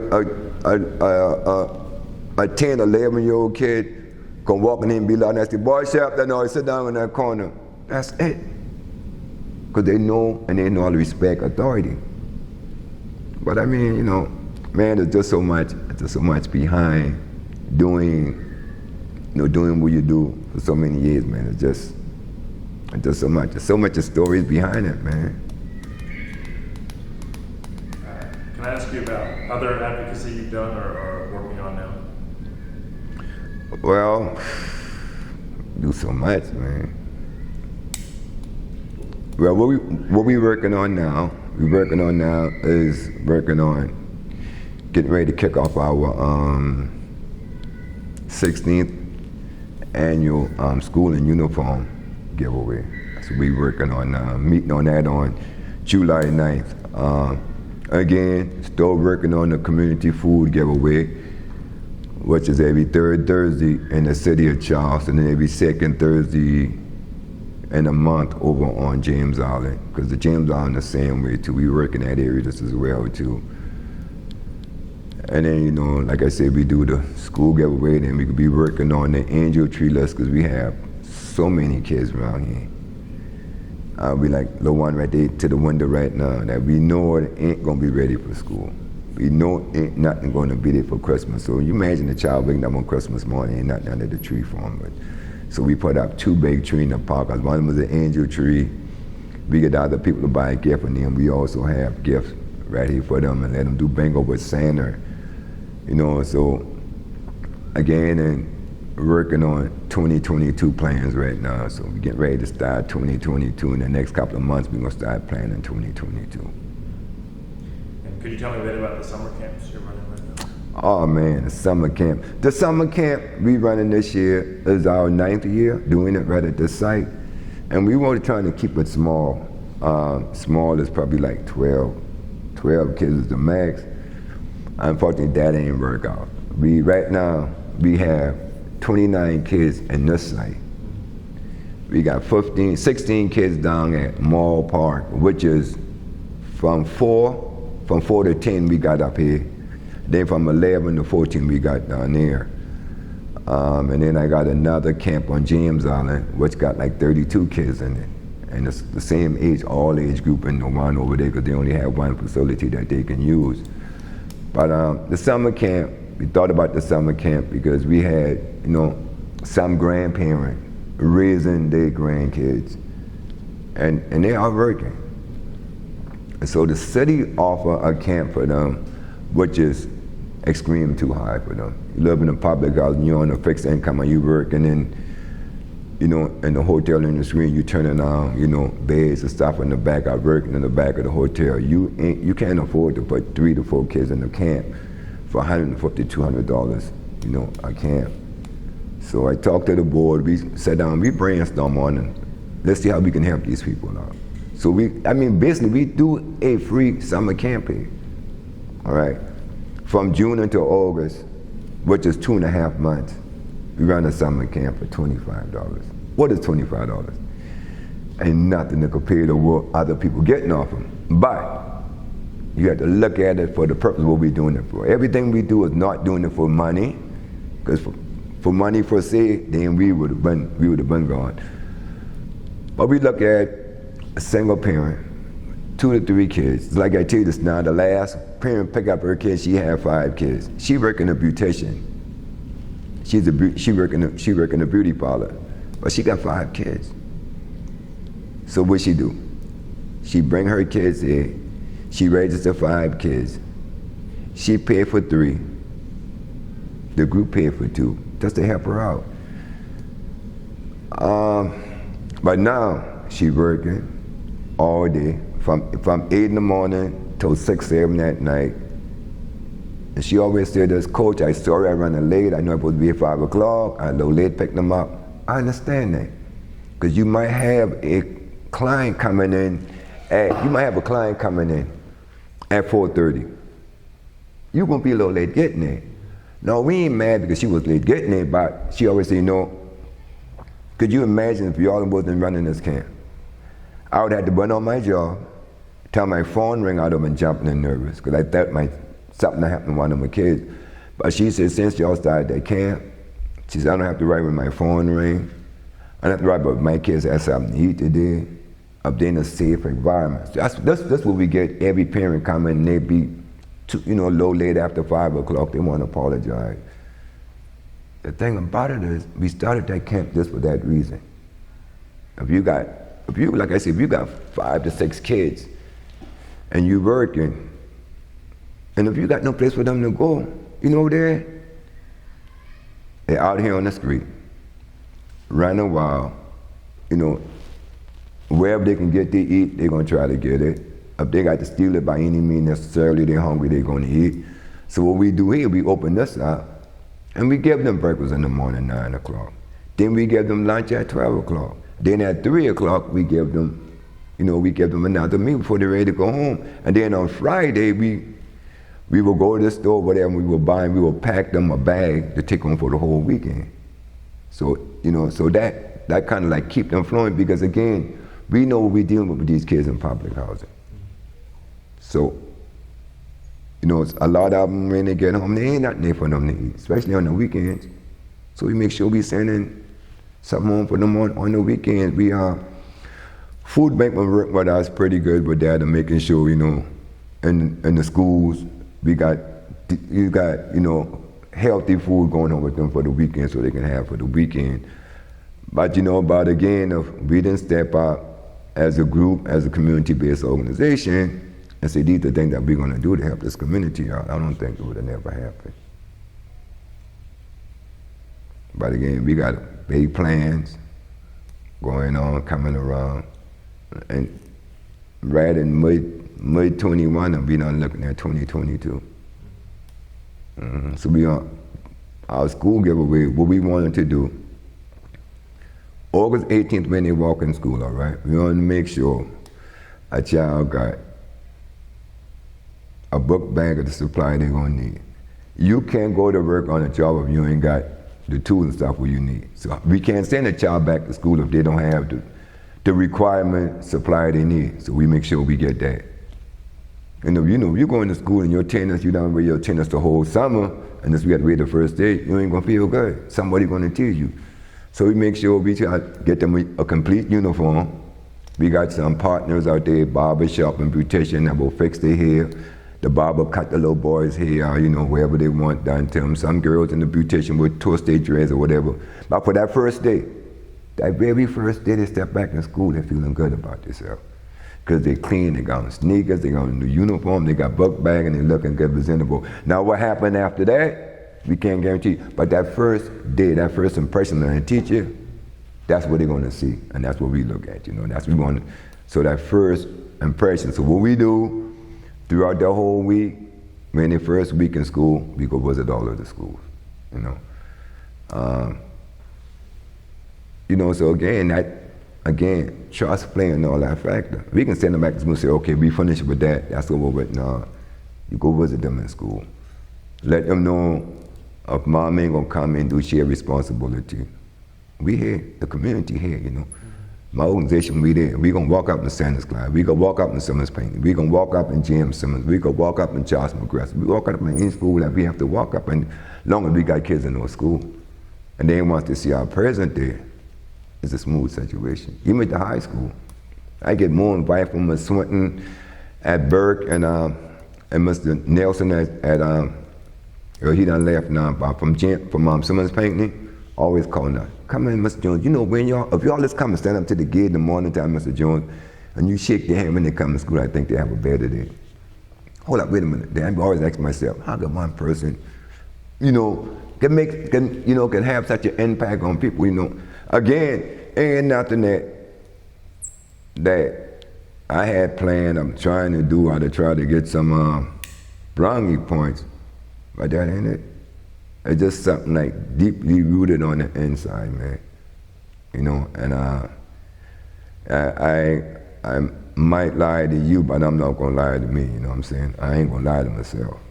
11-year-old kid can walk in and be loud and say, boy, shut up that noise, sit down in that corner. That's it. Because they know how to respect authority. But I mean, you know, man, there's just so much behind doing what you do for so many years, man. It's just so much. There's so much stories behind it, man. Can I ask you about other advocacy you've done or are working on now? Well, do so much, man. Well, what we working on now is working on getting ready to kick off our 16th annual school and uniform giveaway. So we working on meeting on that on July 9th. Again, still working on the community food giveaway, which is every third Thursday in the City of Charleston and every second Thursday in a month over on James Island, because the James Island the same way too. We work in that area just as well too. And then, you know, like I said, we do the school giveaway, then we could be working on the angel tree list because we have so many kids around here. I'll be like the one right there to the window right now that we know it ain't gonna be ready for school. We know ain't nothing gonna be there for Christmas. So you imagine the child waking up on Christmas morning and nothing under the tree for him. But so we put up 2 big trees in the park. One of them was an angel tree. We get other people to buy a gift, and then we also have gifts right here for them and let them do bingo with Santa. You know, so again, and working on 2022 plans right now. So we're getting ready to start 2022. In the next couple of months, we're gonna start planning 2022. And could you tell me a bit about the summer camps you're running right now? Oh man, the summer camp. The summer camp we running this year is our 9th year doing it right at this site. And we were trying to keep it small. Small is probably like 12 kids is the max. Unfortunately, that ain't work out. Right now, we have 29 kids in this site. We got 16 kids down at Mall Park, which is from 4 to 10 we got up here. Then from 11 to 14 we got down there. And then I got another camp on James Island, which got like 32 kids in it. And it's the same age, all age group in the one over there, because they only have one facility that they can use. But the summer camp, we thought about the summer camp because we had, some grandparent raising their grandkids, and they are working. And so the city offer a camp for them, which is extremely too high for them. You live in a public house, and you're on a fixed income, and you work, and then, in the hotel industry, you turning on, beds and stuff in the back. I working in the back of the hotel. You can't afford to put 3 to 4 kids in the camp for $150, $200, a camp. So I talked to the board. We sat down, we brainstormed on it. Let's see how we can help these people out. So basically we do a free summer camp here. All right, from June until August, which is 2.5 months. We run a summer camp for $25. What is $25? Ain't nothing to compare to what other people getting off them. But you have to look at it for the purpose of what we're doing it for. Everything we do is not doing it for money, because for money per se, then we would have been gone. But we look at a single parent, 2 to 3 kids. It's like I tell you this now, the last parent pick up her kids, she had 5 kids. She working a beautician. She work in a beauty parlor, but she got 5 kids. So what she do? She bring her kids in. She raises the 5 kids. She paid for 3. The group paid for 2, just to help her out. But now she working all day, from 8 in the morning till 6, 7 at night. And she always said this, Coach, I'm sorry I running late. I know I'm supposed to be at 5 o'clock. I a little late picking them up. I understand that. Because you might have a client coming in at 4:30. You're going to be a little late getting there. No, we ain't mad because she was late getting there, but she always said, could you imagine if y'all wasn't running this camp? I would have to run on my job, tell my phone ring, I'd have been jumping and nervous, because I thought something happened to one of my kids. But she said, since y'all started that camp, she said, I don't have to write when my phone ring. I don't have to write about my kids have something to eat today. Up there in a safe environment. That's what we get. Every parent coming, and they be, low late after 5 o'clock. They want to apologize. The thing about it is, we started that camp just for that reason. If you got 5 to 6 kids, and you working, and if you got no place for them to go, they're out here on the street, running wild, wherever they can get to eat, they're gonna try to get it. If they got to steal it by any means necessarily, they're hungry, they're gonna eat. So what we do here, we open this up, and we give them breakfast in the morning, 9 o'clock. Then we give them lunch at 12 o'clock. Then at 3 o'clock, we give them another meal before they're ready to go home. And then on Friday, we will go to the store, whatever, and we will pack them a bag to take home for the whole weekend. So, so that kind of like keep them flowing, because again, we know what we're dealing with these kids in public housing. So, it's a lot of them, when they get home, they ain't nothing there for them to eat, especially on the weekends. So we make sure we sending something home for them on the weekends. We food bank will work with us pretty good with that, and making sure, in the schools, you got healthy food going on with them for the weekend, so they can have for the weekend. But again, if we didn't step up as a group, as a community-based organization, and say these are the things that we're going to do to help this community out, I don't think it would have never happened. But again, we got big plans going on, coming around, and right in mid 21, and we're not looking at 2022. So our school giveaway, what we wanted to do, August 18th when they walk in school, all right? We want to make sure a child got a book bag of the supply they're gonna need. You can't go to work on a job if you ain't got the tools and stuff where you need. So we can't send a child back to school if they don't have the requirement supply they need. So we make sure we get that. And if you're going to school and your attendance, you don't wear your attendance the whole summer, and just we have to wait the first day, you ain't gonna feel good. Somebody gonna teach you. So we make sure we try to get them a complete uniform. We got some partners out there, barber shop and beautician that will fix their hair. The barber cut the little boys' hair, wherever they want done to them. Some girls in the beautician would twist their dreads or whatever. But for that first day, that very first day they step back in school, they're feeling good about themselves. Because they're clean, they got on sneakers, they got on the uniform, they got book bag, and they're looking good, presentable. Now what happened after that, we can't guarantee. But that first day, that first impression of the teacher, that's what they're gonna see. And that's what we look at, that's what we want. So that first impression. So what we do throughout the whole week, when the first week in school, we go visit all of the schools, So again, trust playing all that factor. We can send them back to school and say, okay, we finished with that, that's over with. No, you go visit them in school. Let them know if mom ain't gonna come and do share responsibility. We here, the community here, My organization, we there. We gonna walk up in Sanders Clyde. We gonna walk up in Simmons Painting. We gonna walk up in James Simmons. We gonna walk up in Charles McGrath. We walk up in any school that we have to walk up in, long as we got kids in those school. And they want to see our present there. It's a smooth situation. Even at the high school, I get more advice from Ms. Swinton at Burke and Mr. Nelson he done left now, but from Simmons Painting, always calling us. Come in, Mr. Jones. If y'all just come and stand up to the gate in the morning time, Mr. Jones, and you shake their hand when they come to school, I think they have a better day. Hold up, wait a minute. I always ask myself, how can one person, can have such an impact on people, Again, ain't nothing that I had planned. I'm trying to do to try to get some brownie points, but that ain't it. It's just something like deeply rooted on the inside, man. And I might lie to you, but I'm not gonna lie to me. You know what I'm saying? I ain't gonna lie to myself.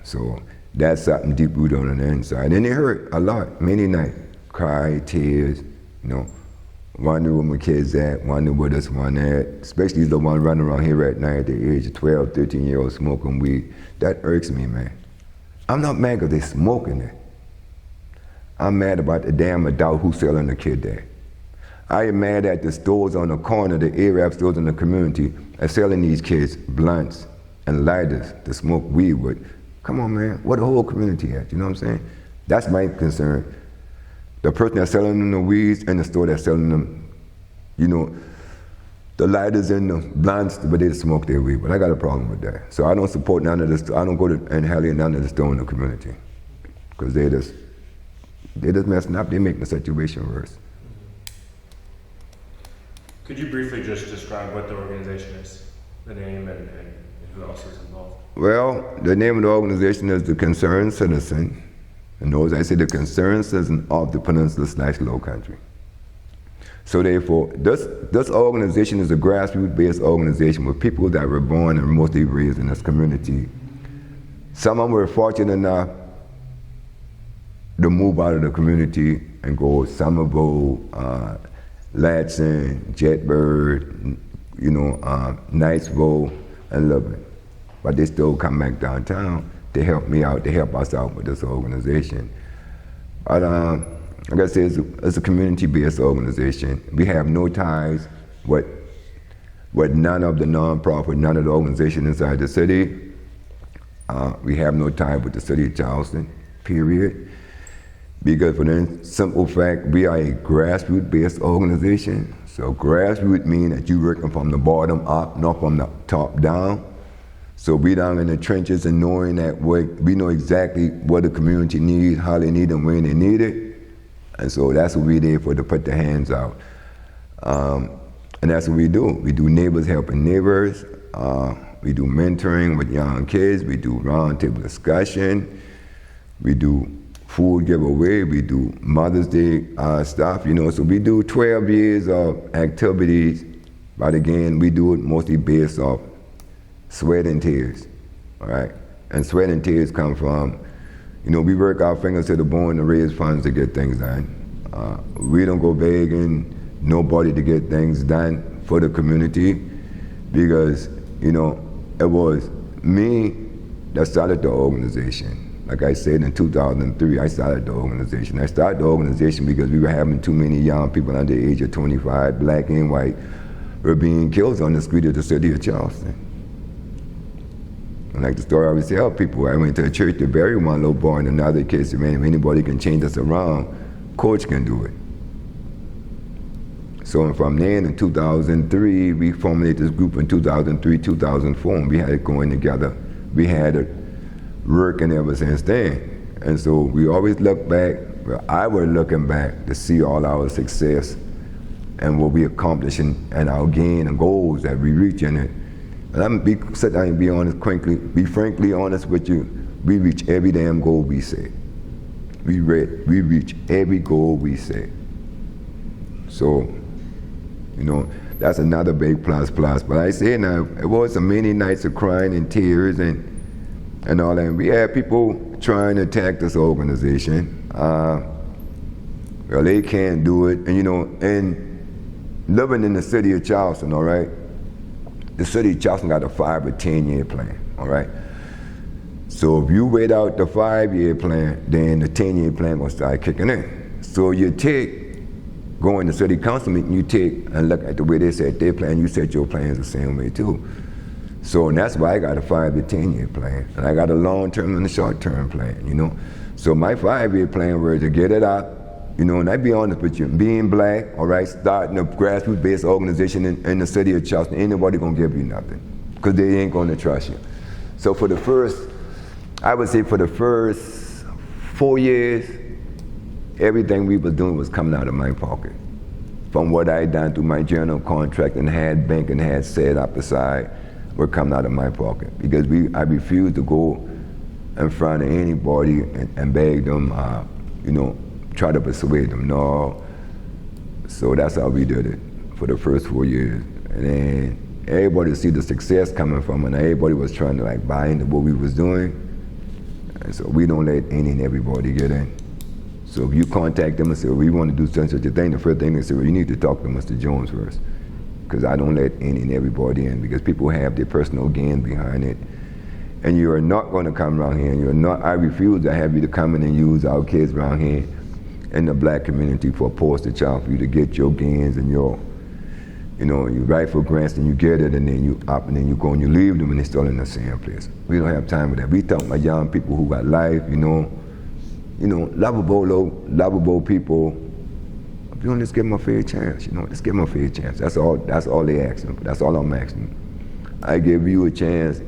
So that's something deep rooted on the inside, and it hurt a lot. Many nights, cry, tears. Wonder where my kids at, wonder where this one at, especially the one running around here at night at the age of 12, 13-year-olds smoking weed. That irks me, man. I'm not mad because they're smoking it. I'm mad about the damn adult who's selling the kid there. I am mad at the stores on the corner, the Arab stores in the community, are selling these kids blunts and lighters to smoke weed with. Come on, man, where the whole community at, you know what I'm saying? That's my concern. The person that's selling them the weeds and the store that's selling them, the lighters and the blunts, but they smoke their weed. But I got a problem with that. So I don't support none of this. I don't go to inhaling none of the store in the community. Because they just messing up, they make the situation worse. Could you briefly just describe what the organization is, the name and who else is involved? Well, the name of the organization is the Concerned Citizen. And those, I say, the concerned citizen of the Peninsula / Lowcountry. So therefore, this organization is a grassroots-based organization with people that were born and mostly raised in this community. Some of them were fortunate enough to move out of the community and go Somerville, Latson, Jetbird, Niceville, and Lubbock. But they still come back downtown to help me out, to help us out with this organization. But like I said, it's a community-based organization. We have no ties with none of the nonprofit, none of the organizations inside the city. We have no tie with the City of Charleston, period. Because for the simple fact, we are a grassroots-based organization. So grassroots means that you're working from the bottom up, not from the top down. So we down in the trenches and knowing that we know exactly what the community needs, how they need it, and when they need it. And so that's what we're there for, to put the hands out. And that's what we do. We do neighbors helping neighbors. We do mentoring with young kids. We do roundtable discussion. We do food giveaway. We do Mother's Day stuff, So we do 12 years of activities But again, we do it mostly based off sweat and tears, all right? And sweat and tears come from, we work our fingers to the bone to raise funds to get things done. We don't go begging nobody to get things done for the community because, it was me that started the organization. Like I said, in 2003, I started the organization. I started the organization because we were having too many young people under the age of 25, black and white, were being killed on the street of the city of Charleston. And like the story I always tell people, I went to a church to bury one little boy, and another kid said, man, if anybody can change us around, Coach can do it. So from then in 2003, we formulated this group in 2003, 2004, and we had it going together. We had it working ever since then. And so we always look back, well, I was looking back to see all our success and what we accomplished and our gain and goals that we reach in it. And I'm sit down and be honest, be frankly honest with you, we reach every damn goal we set. We reach every goal we set. So, that's another big plus. But I say now, it was so many nights of crying and tears and all that. And we had people trying to attack this organization. Well, they can't do it. And living in the city of Charleston, all right? The city of Charleston got a 5 or 10-year plan, all right? So if you wait out the 5-year plan, then the 10-year plan gonna start kicking in. So you go in the city council meeting, and look at the way they set their plan, you set your plans the same way too. So and that's why I got a 5 to 10-year plan. And I got a long-term and a short-term plan, So my 5-year plan was to get it out, and I be honest with you, being black, all right, starting a grassroots-based organization in the city of Charleston, ain't nobody gonna give you nothing, because they ain't gonna trust you. So I would say for the first 4 years, everything we was doing was coming out of my pocket. From what I had done through my general contract and had bank and had set up aside, were coming out of my pocket. Because I refused to go in front of anybody and beg them, try to persuade them, no. So that's how we did it for the first 4 years. And then everybody see the success coming from it, and everybody was trying to buy into what we was doing. And so we don't let any and everybody get in. So if you contact them and say, well, we want to do such a thing, the first thing they say, well, you need to talk to Mr. Jones first. Because I don't let any and everybody in, because people have their personal gain behind it. And you are not going to come around here, and I refuse to have you to come in and use our kids around here in the black community for a poster child for you to get your gains and you write for grants and you get it, and then you up and then you go and you leave them and they're still in the same place. We don't have time for that. We talk about young people who got life, lovable people. If you don't just give them a fair chance, just give them a fair chance. That's all they asking for. That's all I'm asking. I give you a chance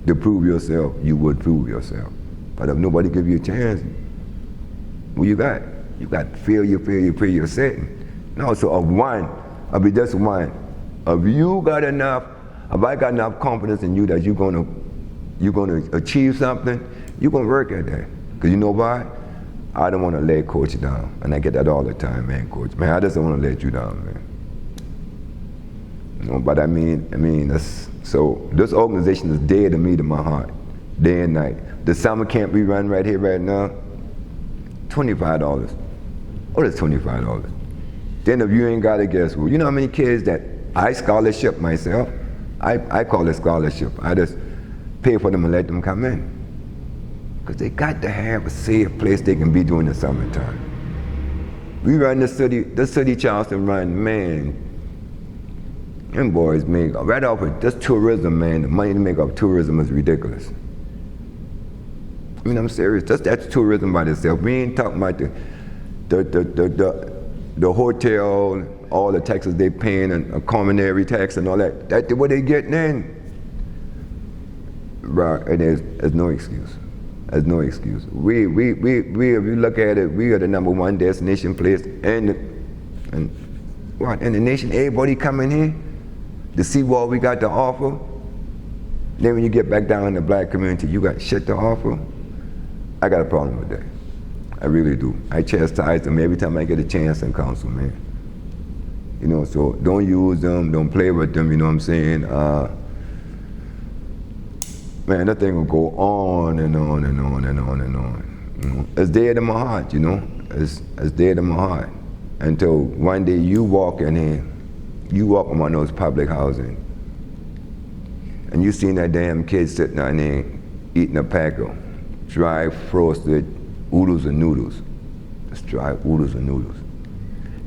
to prove yourself, you would prove yourself. But if nobody give you a chance, what you got? You got failure setting. No, so I'll be just one. If you got enough, if I got enough confidence in you that you're gonna achieve something, you're gonna work at that. Because you know why? I don't want to let Coach down. And I get that all the time, man, Coach. Man, I just don't want to let you down, man. But I mean, so this organization is dear to me, to my heart, day and night. The summer camp we run right here, right now, $25. Oh, that's $25. Then if you ain't got it, guess what? You know how many kids that I scholarship myself? I call it scholarship. I just pay for them and let them come in. Because they got to have a safe place they can be during the summertime. We run the city Charleston run, man. Them boys make, right off of just tourism, man, the money to make off tourism is ridiculous. I mean, I'm serious, that's tourism by itself. We ain't talking about the hotel, all the taxes they paying, and a common tax and all that. That's what they getting in. Right, and there's no excuse. There's no excuse. We, if you look at it, we are the #1 destination place in the nation. Everybody coming here to see what we got to offer. Then when you get back down in the black community, you got shit to offer. I got a problem with that. I really do. I chastise them every time I get a chance in council, man. You know, so don't use them, don't play with them, you know what I'm saying? Man, that thing will go on and on and on and on and on. You know? It's dead in my heart, you know? It's dead in my heart. Until one day you walk in here, you walk in one of those public housing, and you seen that damn kid sitting down there eating a pack of dry frosted oodles and noodles. It's dry oodles and noodles.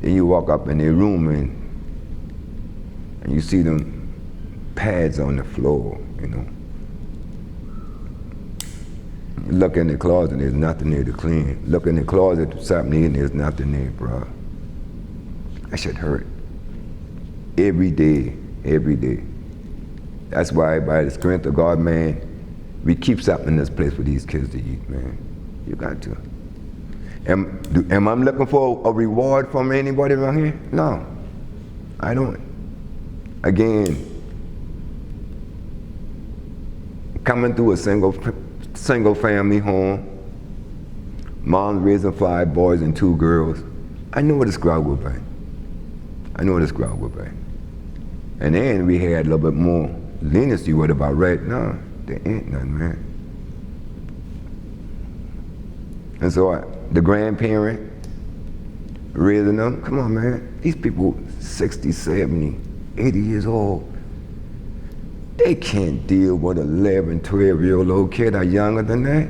Then you walk up in their room and you see them pads on the floor, you know. You look in the closet, there's nothing there to clean. Look in the closet, something there, there's nothing there, bro. That shit hurt. Every day, every day. That's why, by the strength of God, man, we keep something in this place for these kids to eat, man. You got to. Am I looking for a reward from anybody around here? No, I don't. Again, coming through a single family home, mom raising 5 boys and 2 girls, I know what this crowd would be. I know what this crowd would be. And then we had a little bit more leniency with about right now. There ain't nothing, man. And so the grandparent raising them, come on, man. These people 60, 70, 80 years old. They can't deal with 11, 12-year-old little kid or younger than that.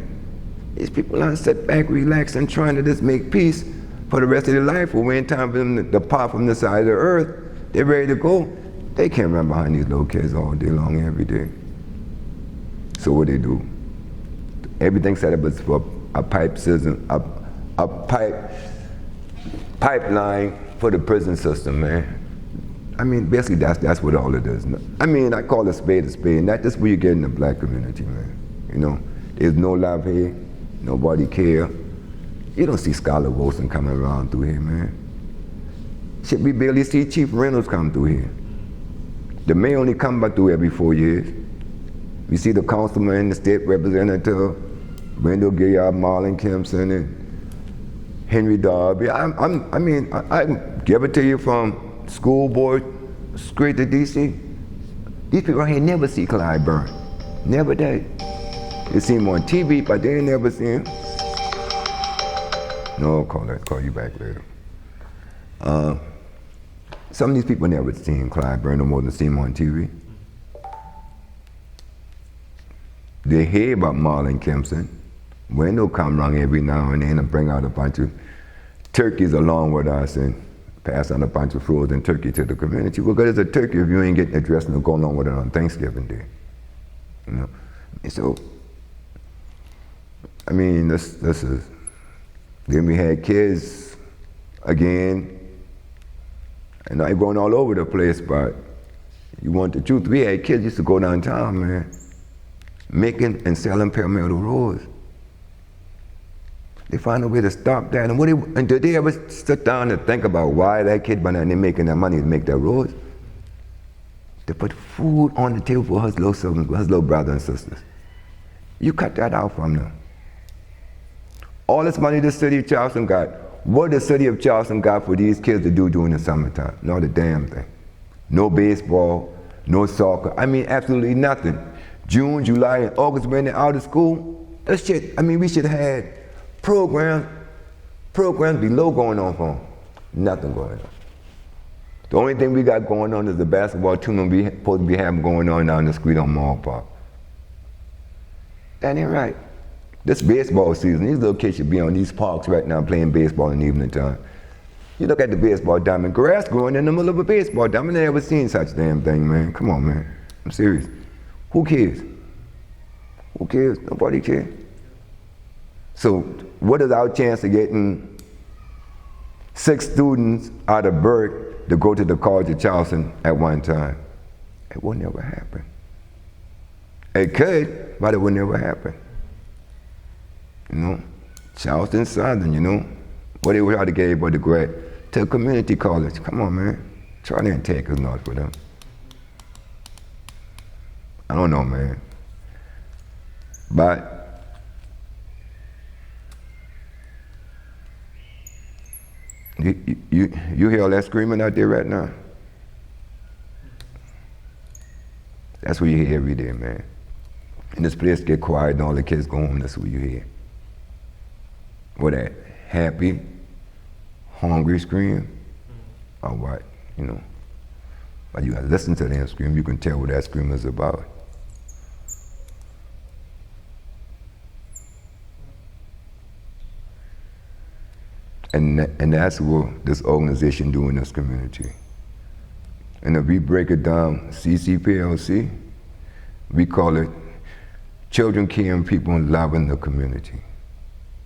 These people aren't sit back, relax, and trying to just make peace for the rest of their life. When it's time for them to depart from the side of the earth, they're ready to go. They can't run behind these little kids all day long, every day. So what they do? Everything set up is for a pipe system, a pipeline for the prison system, man. I mean, basically that's what all it is. I mean, I call it a spade, and that's just where you get in the black community, man. You know, there's no love here, nobody care. You don't see Scholar Wilson coming around through here, man. Shit, we barely see Chief Reynolds come through here. The mayor only come back through every 4 years. We see the councilman, the state representative, Wendell Gillard, Marlon Kempson, and Henry Darby. I mean, I give it to you from school board straight to DC. These people right here never see Clyburn. Never did. They see him on TV, but they ain't never see him. No, call you back later. Some of these people never seen Clyburn no more than see him on TV. They hear about Marlon Kempson. Wendell come around every now and then and bring out a bunch of turkeys along with us and pass on a bunch of frozen turkey to the community. Well, good as a turkey if you ain't getting the dressing to go along with it on Thanksgiving Day. You know? And so, I mean, this is, then we had kids again, and I'm going all over the place, but you want the truth. We had kids used to go downtown, man, making and selling Palmetto Rose. They find a way to stop that. And did they ever sit down and think about why that kid by now they're making that money to make that rose? To put food on the table for his little brother and sisters. You cut that out from them. All this money the city of Charleston got, what the city of Charleston got for these kids to do during the summertime? Not a damn thing. No baseball, no soccer. I mean, absolutely nothing. June, July, and August when they're out of school, that shit, I mean, we should have had programs below going on for them. Nothing going on. The only thing we got going on is the basketball tournament we supposed to be having going on down the street on Mall Park. That ain't right. This baseball season, these little kids should be on these parks right now playing baseball in the evening time. You look at the baseball diamond, grass growing in the middle of a baseball diamond. I never seen such damn thing, man. Come on, man. I'm serious. Who cares? Who cares? Nobody cares. So what is our chance of getting 6 students out of Burke to go to the College of Charleston at one time? It will never happen. It could, but it will never happen. You know, Charleston Southern, you know, what they would try to get everybody to grad to a community college. Come on, man. Try to take us north for them. I don't know, man. But You hear all that screaming out there right now? That's what you hear every day, man. And this place get quiet and all the kids go home, that's what you hear. What that? Happy, hungry scream? Or what, you know? But you gotta listen to them scream, you can tell what that scream is about. And that's what this organization do in this community. And if we break it down, CCPLC, we call it Children, Caring People, and Loving the Community.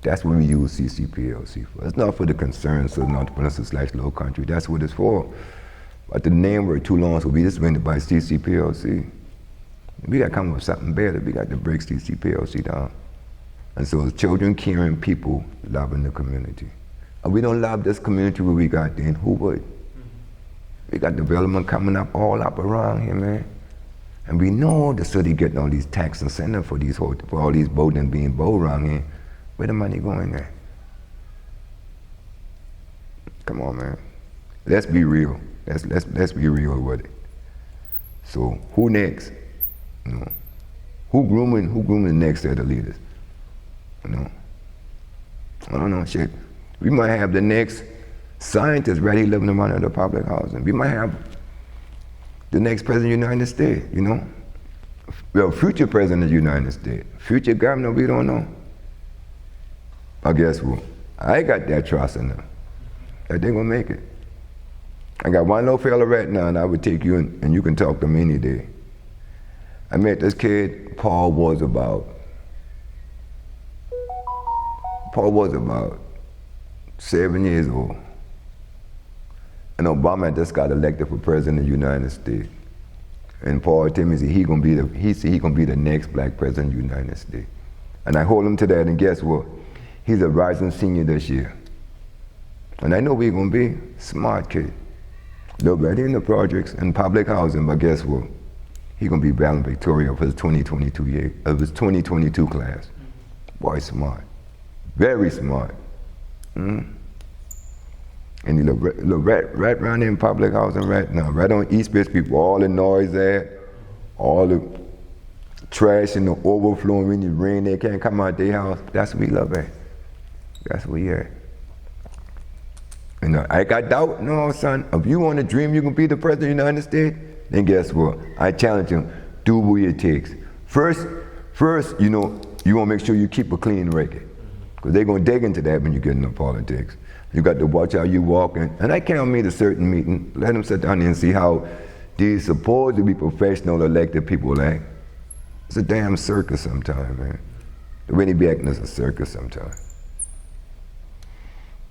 That's what we use CCPLC for. It's not for the concerns of North Peninsula / Lowcountry. That's what it's for. But the name were too long, so we just went by CCPLC. We got to come up with something better. We got to break CCPLC down. And so it's Children, Caring People, Loving the Community. And we don't love this community where we got then, who would? We got development coming up all up around here, man. And we know the city getting all these tax incentives for all these buildings being built around here. Where the money going there? Come on, man. Let's be real. Let's be real with it. So who next? You know, who grooming the next set of leaders? You know, I don't know, shit. We might have the next scientist right here living around in the public housing. We might have the next president of the United States, you know? Well, future president of the United States. Future governor, we don't know. But guess what? I got that trust in them, that they're gonna make it. I got one little fella right now, and I would take you in, and you can talk to him any day. I met this kid, Paul was about 7 years old. And Obama just got elected for president of the United States. And Paul told me, he said he gonna be the next black president of the United States. And I hold him to that, and guess what? He's a rising senior this year. And I know we're gonna be smart kid. They're ready in the projects and public housing, but guess what? He's gonna be valedictorian for his 2022 class. Boy, smart, very smart. And he look right around there in public housing right now, right on East Beach people, all the noise there, all the trash and the overflowing when it rain, they can't come out their house. That's what we love at. That's what we at. And I got doubt, no son, if you want to dream you can be the president of the United States, then guess what? I challenge him, do what it takes. First, you know, you want to make sure you keep a clean record. Because they're going to dig into that when you get into politics. You got to watch how you walk in. And I can't meet a certain meeting, let them sit down there and see how these supposed to be professional elected people act. It's a damn circus sometimes, man. The way they be acting is a circus sometimes.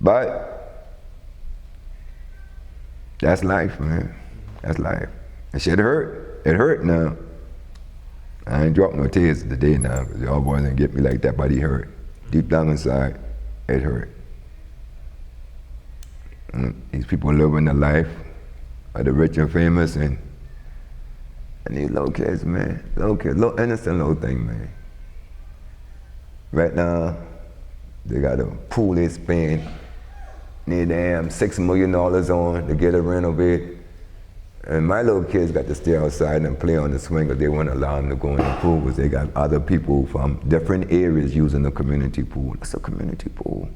But that's life, man. That's life. That shit hurt. It hurt now. I ain't dropping no tears today now, because y'all boys didn't get me like that, but it hurt. Deep down inside, it hurt. And these people living the life of the rich and famous, and these little kids, man. Little kids, little innocent little thing, man. Right now, they got a pool they spend near damn $6 million on to get it renovated. And my little kids got to stay outside and play on the swing, because they won't allow them to go in the pool, because they got other people from different areas using the community pool. It's a community pool.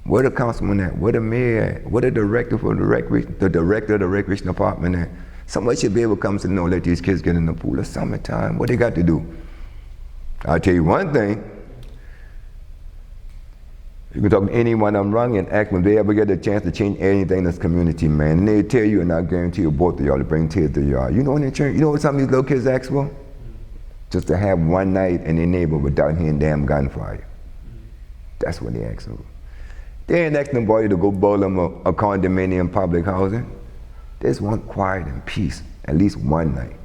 Where the councilman at? Where the mayor at? Where the director for the director of the recreation department at? Somebody should be able to come to know, let these kids get in the pool. It's summertime. What they got to do? I'll tell you one thing. You can talk to anyone I'm wrong and ask when they ever get a chance to change anything in this community, man. And they tell you, and I guarantee you, both of y'all to bring tears to y'all. You know what some of these little kids ask for? Just to have one night in their neighbor without hearing damn gunfire. That's what they ask for. They ain't asking nobody to go build them a condominium public housing. They just want quiet and peace, at least one night.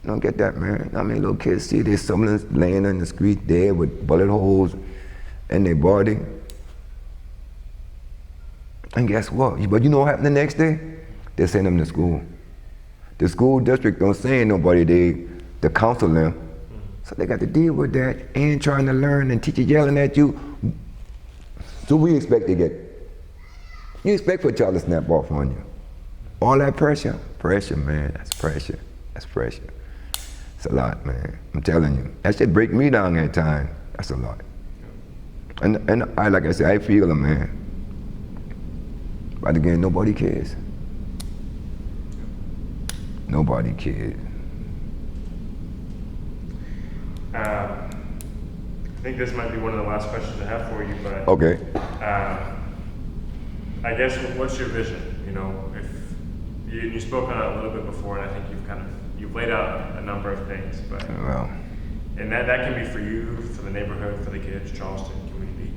You don't get that, man. I mean, little kids see their siblings laying in the street dead with bullet holes in their body. And guess what? But you know what happened the next day? They send them to school. The school district don't send nobody, they counsel them. So they got to deal with that and trying to learn, and teacher yelling at you. So we expect to get You expect for Charlie to snap off on you. All that pressure, man, that's pressure. It's a lot, man. I'm telling you. That shit break me down at times. That's a lot. And I, like I said, I feel it, man. But again, nobody cares. Nobody cares. I think this might be one of the last questions I have for you, but Okay. I guess what's your vision? You know, if you spoke on it a little bit before, and I think you've laid out a number of things, but Well, and that can be for you, for the neighborhood, for the kids, Charleston community.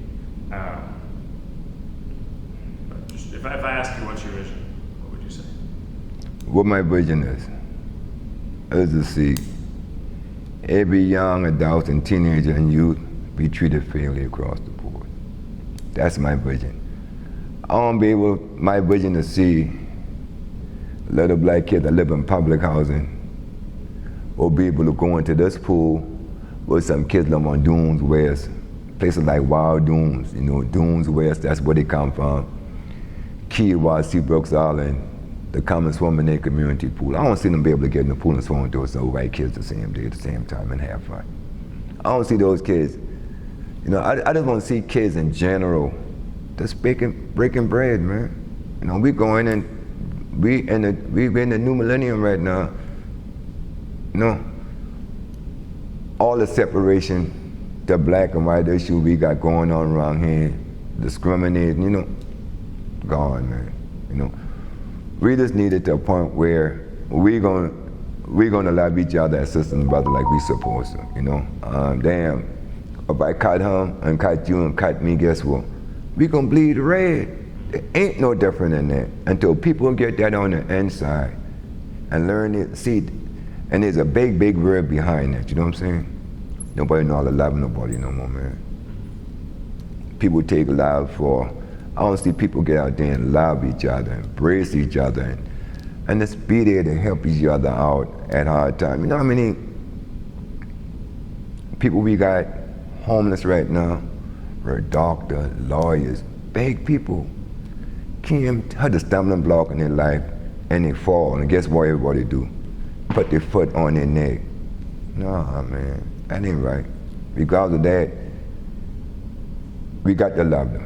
But just, if I ask you what's your vision, what would you say? what my vision is to see every young adult and teenager and youth be treated fairly across the board. That's my vision. My vision to see little black kids that live in public housing will be able to go into this pool with some kids live on Dunes West, places like Wild Dunes, Dunes West, that's where they come from. Key West, Seabrooks Island, the common swim in their community pool. I don't see them be able to get in the pool and swim with those old white kids the same day at the same time and have fun. I don't see those kids. I just want to see kids in general just breaking bread, man. We going in, we in the new millennium right now. All the separation, the black and white issue we got going on around here, discriminating, gone, man. We just needed to a point where we're gonna love each other as sisters and brothers like we supposed to, Damn, if I cut him and cut you and cut me, guess what? We gonna bleed red. It ain't no different than that until people get that on the inside and learn it, see it. And there's a big, big word behind that, you know what I'm saying? Nobody know how to love nobody no more, man. People take love for, I don't see people get out there and love each other, embrace each other, and just be there to help each other out at hard times. You know how many people we got homeless right now? We're doctors, lawyers, big people. Can't have the stumbling block in their life and they fall, and guess what everybody do? Put their foot on their neck. Nah, man, that ain't right. Regardless of that, we got to love them.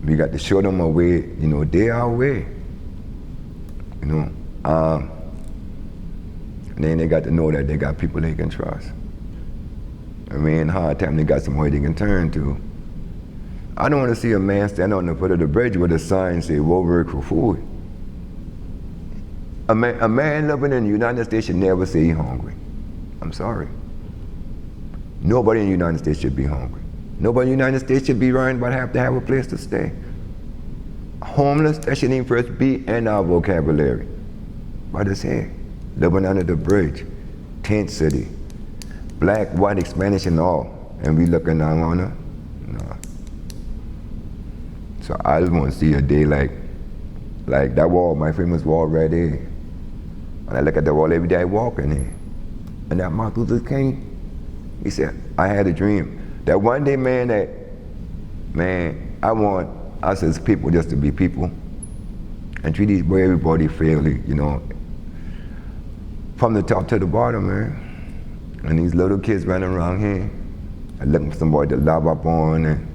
We got to show them a way, they our way. And then they got to know that they got people they can trust. And when in hard time, they got somewhere they can turn to. I don't want to see a man stand on the foot of the bridge with a sign say, "We'll work for food." A man living in the United States should never say he's hungry. I'm sorry. Nobody in the United States should be hungry. Nobody in the United States should be worrying about have to have a place to stay. Homeless, that shouldn't even first be in our vocabulary. But it's here, living under the bridge, tent city, black, white, Spanish and all, and we looking down on her? No. So I just want to see a day like that wall, my famous wall right there. And I look at the wall every day I walk in here. And that Martin Luther King, he said, I had a dream. That one day, I want us as people just to be people and treat everybody fairly, from the top to the bottom, man. And these little kids running around here and looking for somebody to love up on and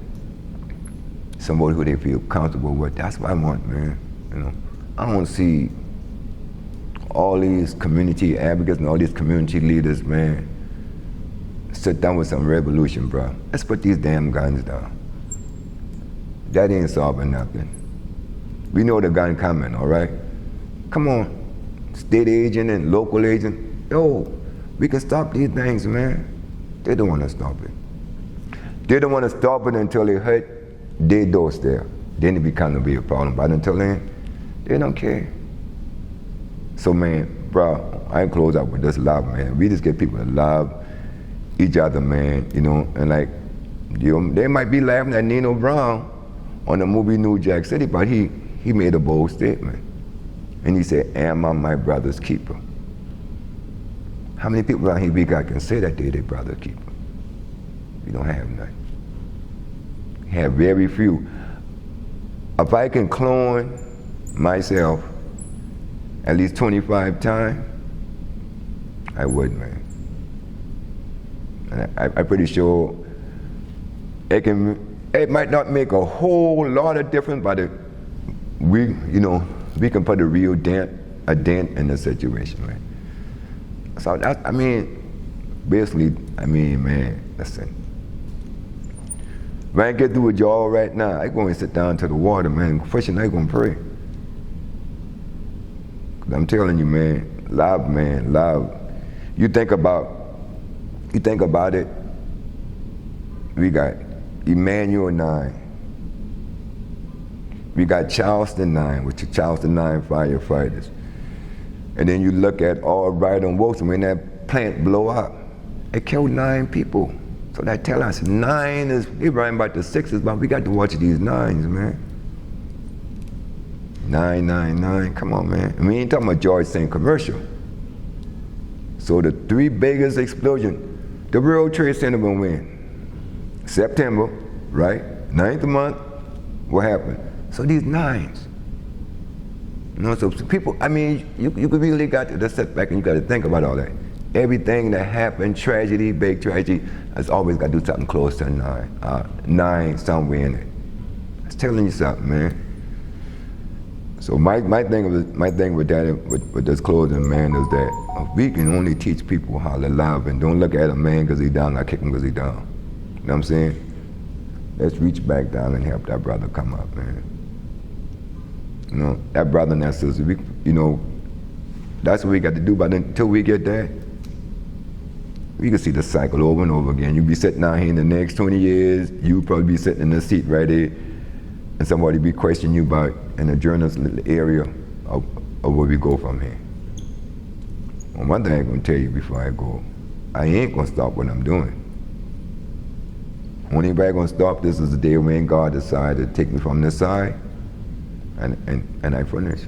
somebody who they feel comfortable with. That's what I want, man. I don't see all these community advocates and all these community leaders, man, sit down with some revolution, bro. Let's put these damn guns down. That ain't solving nothing. We know the gun coming, all right? Come on, state agent and local agent. Yo, we can stop these things, man. They don't want to stop it. They don't want to stop it until they hit their doorstep. Then it becomes to be a problem. But until then, they don't care. So, man, bro, I close out with this love, man. We just get people to love each other, man, and they might be laughing at Nino Brown on the movie New Jack City, but he made a bold statement. And he said, am I my brother's keeper? How many people around here we got can say that they're their brother's keeper? We don't have none. We have very few. If I can clone myself at least 25 times, I would, man. And I'm pretty sure it might not make a whole lot of difference, but we can put a real dent in the situation, right? So basically, man, listen. When I get through with y'all right now, I go and sit down to the water, man. First thing I gonna pray. 'Cause I'm telling you, man, love. You think about it. We got Emmanuel 9. We got Charleston 9, which is Charleston 9 firefighters. And then you look at all right on Wilson, when that plant blow up, it killed 9 people. So that tell us 9 is, they writing about the 6s, but we got to watch these 9s, man. 999, come on, man. And we ain't talking about George St. Commercial. So the 3 biggest explosions, the World Trade Center will win. September, right? 9th month, what happened? So these 9s. So people, you really got to sit back and you got to think about all that. Everything that happened, tragedy, big tragedy, has always got to do something close to 9 somewhere in it. It's telling you something, man. So my thing with that, with this closing, man, is that we can only teach people how to love and don't look at a man because he's down, not kick him because he's down. You know what I'm saying? Let's reach back down and help that brother come up, man. That brother and that sister, that's what we got to do, but until we get there, we can see the cycle over and over again. You'll be sitting out here in the next 20 years, you'll probably be sitting in the seat right there, and somebody be questioning you about in the journalist area of where we go from here. Well, one thing I'm gonna tell you before I go, I ain't gonna stop what I'm doing. When anybody gonna stop, this is the day when God decided to take me from this side, and I finish.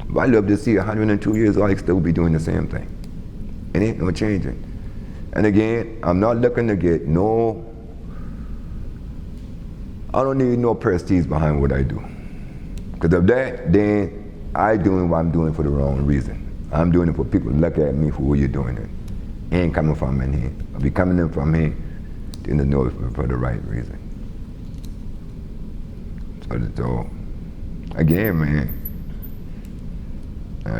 If I live to see 102 years old, I still be doing the same thing. It ain't no changing. And again, I'm not looking to get I don't need no prestige behind what I do. Because of that, then I doing what I'm doing for the wrong reason. I'm doing it for people to look at me for what you're doing it. Ain't coming from in here. If you're coming in from here, then to know it for the right reason. So again, man,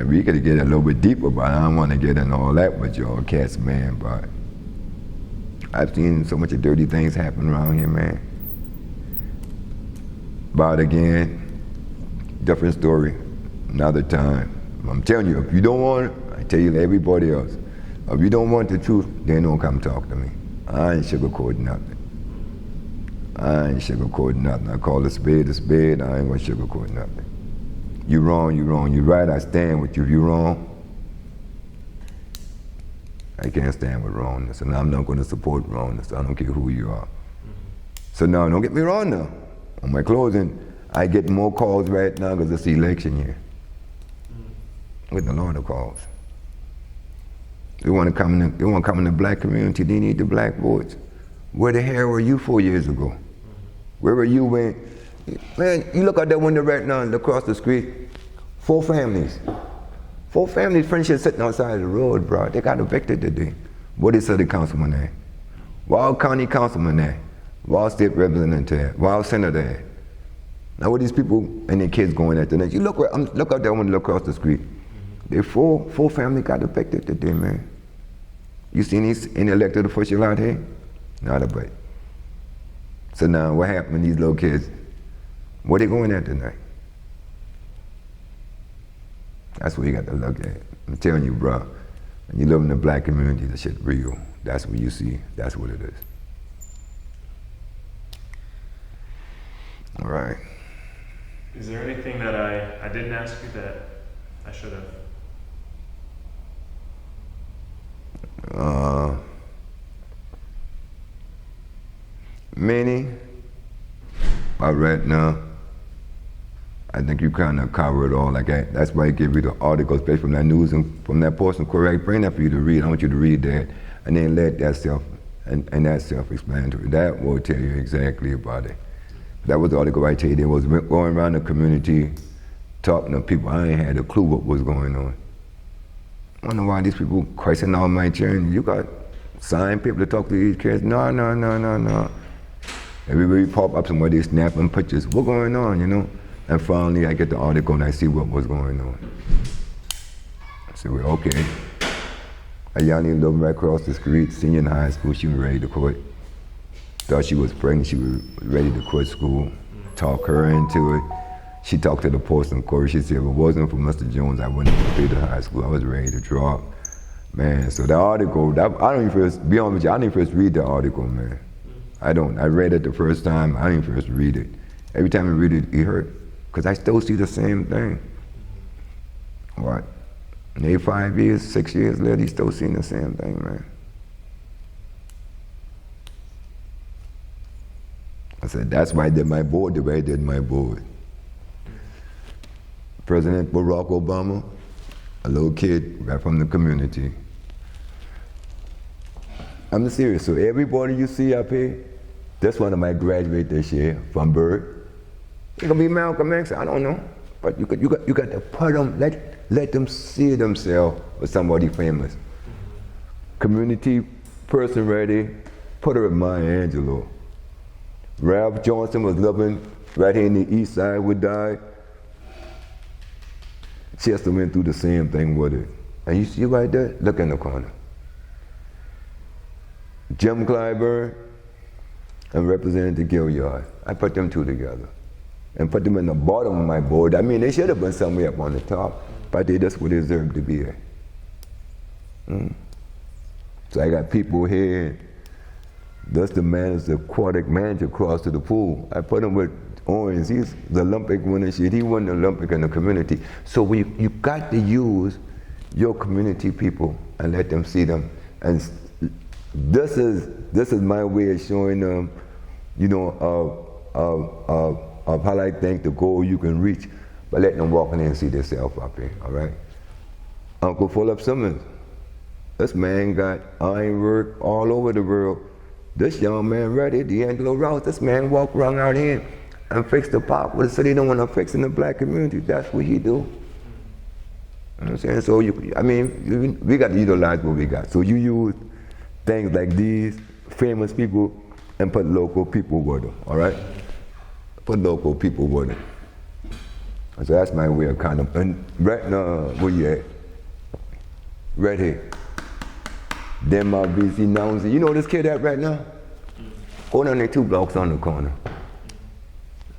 we could get a little bit deeper, but I don't want to get in all that with y'all cats, man. But I've seen so much of dirty things happen around here, man. But again, different story, another time. I'm telling you, if you don't want it, I tell you to everybody else. If you don't want the truth, then don't come talk to me. I ain't sugarcoating nothing. I call a spade a spade. I ain't gonna sugarcoat nothing. You wrong, you wrong. You right, I stand with you. If you wrong, I can't stand with wrongness, and I'm not gonna support wrongness. I don't care who you are. So now, don't get me wrong now. On my closing, I get more calls right now because it's the election year. With a lot of calls. They want to come in the black community, they need the black votes. Where the hell were you 4 years ago? Where were you when, man, you look out that window right now and look across the street, 4 families. 4 families, friendships sitting outside of the road, bro. They got evicted today. What is city councilman there? Wild county councilman there? Wild state representative there? Wild senator there? Now what these people and their kids going at the next? You look out that window, look across the street. They 4 families got evicted today, man. You seen any elected official out here? Not a bit. So now what happened to these little kids? What they going at tonight? That's what you got to look at. I'm telling you, bro, when you live in the black community, the shit real. That's what you see. That's what it is. All right. Is there anything that I didn't ask you that I should have? Many, but right now, I think you kind of covered it all. Like that's why I give you the article, especially from that news and from that portion. Correct, bring that for you to read. I want you to read that, and then let that self and that self-explanatory. That will tell you exactly about it. That was the article I tell you. They was going around the community, talking to people. I ain't had a clue what was going on. I wonder why these people questioning all my journey. You got signed people to talk to these kids? No, no, no, no, no. Everybody pop up somewhere, they snapping pictures. What's going on, you know? And finally, I get the article and I see what was going on. I said, well, okay. A young lady living right across the street, senior in high school, she was ready to quit. Thought she was pregnant, she was ready to quit school. Talk her into it. She talked to the person, of course. She said, if it wasn't for Mr. Jones, I wouldn't have completed high school. I was ready to drop. Man, so the article, I don't even first, be honest with you, I didn't first read the article, man. I don't. I read it the first time, I didn't first read it. Every time I read it, it hurt. Because I still see the same thing. What? Maybe 5 years, 6 years later, he's still seeing the same thing, man. I said, that's why I did my board the way I did my board. President Barack Obama, a little kid right from the community. I'm serious, so everybody you see up here, that's one of my graduates this year from Byrd. It's gonna be Malcolm X, I don't know. But you got to put them, let them see themselves as somebody famous. Community person ready, put her at Maya Angelou. Ralph Johnson was living right here in the Eastside, would die. Chester went through the same thing with it. And you see right there, look in the corner. Jim Clyburn and Representative Gilliard. I put them two together and put them in the bottom of my board. I mean, they should have been somewhere up on the top, but they just would deserve to be here. So I got people here, that's the man, the aquatic manager across to the pool. I put him with Owens, he's the Olympic winner shit. He won the Olympic in the community. So you got to use your community people and let them see them. And this is my way of showing them, you know, of how I think the goal you can reach, by letting them walk in there and see themselves up here, all right? Uncle Philip Simmons, this man got ironwork all over the world. This young man ready, D'Angelo Rouse, this man walked around out here and fixed the park with the city don't want to fix in the black community. That's what he do. You know what I'm saying? So, we got to utilize what we got. So you use things like these famous people and put local people with them, all right? Put local people with it. So that's my way of kind of, and right now, where you at? Right here. Then my VC now, you know this kid at right now? Go down there 2 blocks on the corner.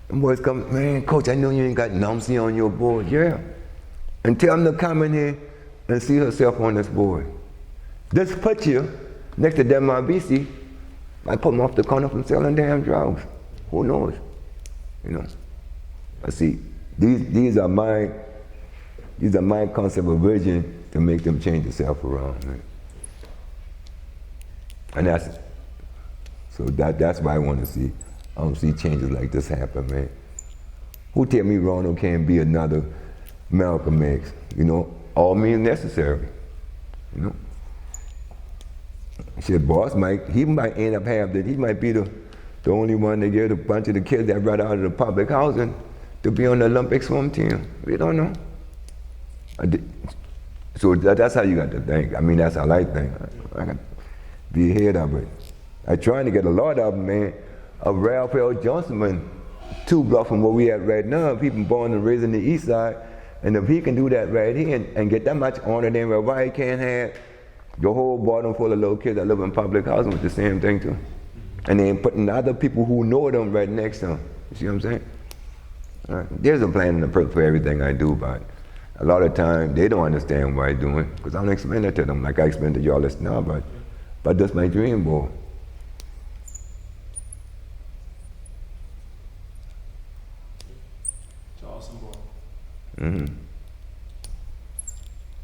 And boys come, man, coach, I know you ain't got Namsi on your board. Yeah. And tell him to come in here and see herself on this board. This picture next to them VC, I put him off the corner from selling damn drugs. Who knows? You know. I see, these are my concept of vision to make them change themselves around, man. And that's why I want to see. I don't see changes like this happen, man. Who tell me Ronald can't be another Malcolm X? You know, all means necessary. You know. Shit, boss he might end up having he might be the only one to get a bunch of the kids that right out of the public housing to be on the Olympic swim team. We don't know. So that's how you got to think. I mean, that's how I think. I got to be ahead of it. I trying to get a lot of them, man. Of Ralph L. Johnson, man, 2 blocks from where we at right now, people born and raised in the East Side, and if he can do that right here and get that much honor, then why he can't have the whole bottom full of little kids that live in public housing with the same thing too? And then putting other people who know them right next to them. You see what I'm saying? There's a plan and a purpose for everything I do, but a lot of times they don't understand what I'm doing, because I don't explain it to them like I explain to y'all this now, but that's my dream board.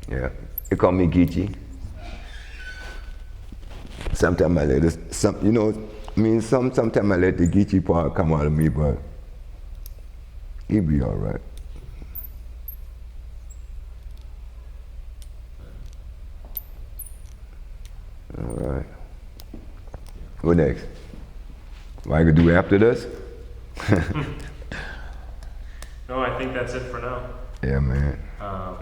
Yeah, they call me Geechee. Sometimes I let it, sometimes I let the Geechee part come out of me, but he'll be all right. All right. What next? What I gonna do after this? No, I think that's it for now. Yeah, man. Um,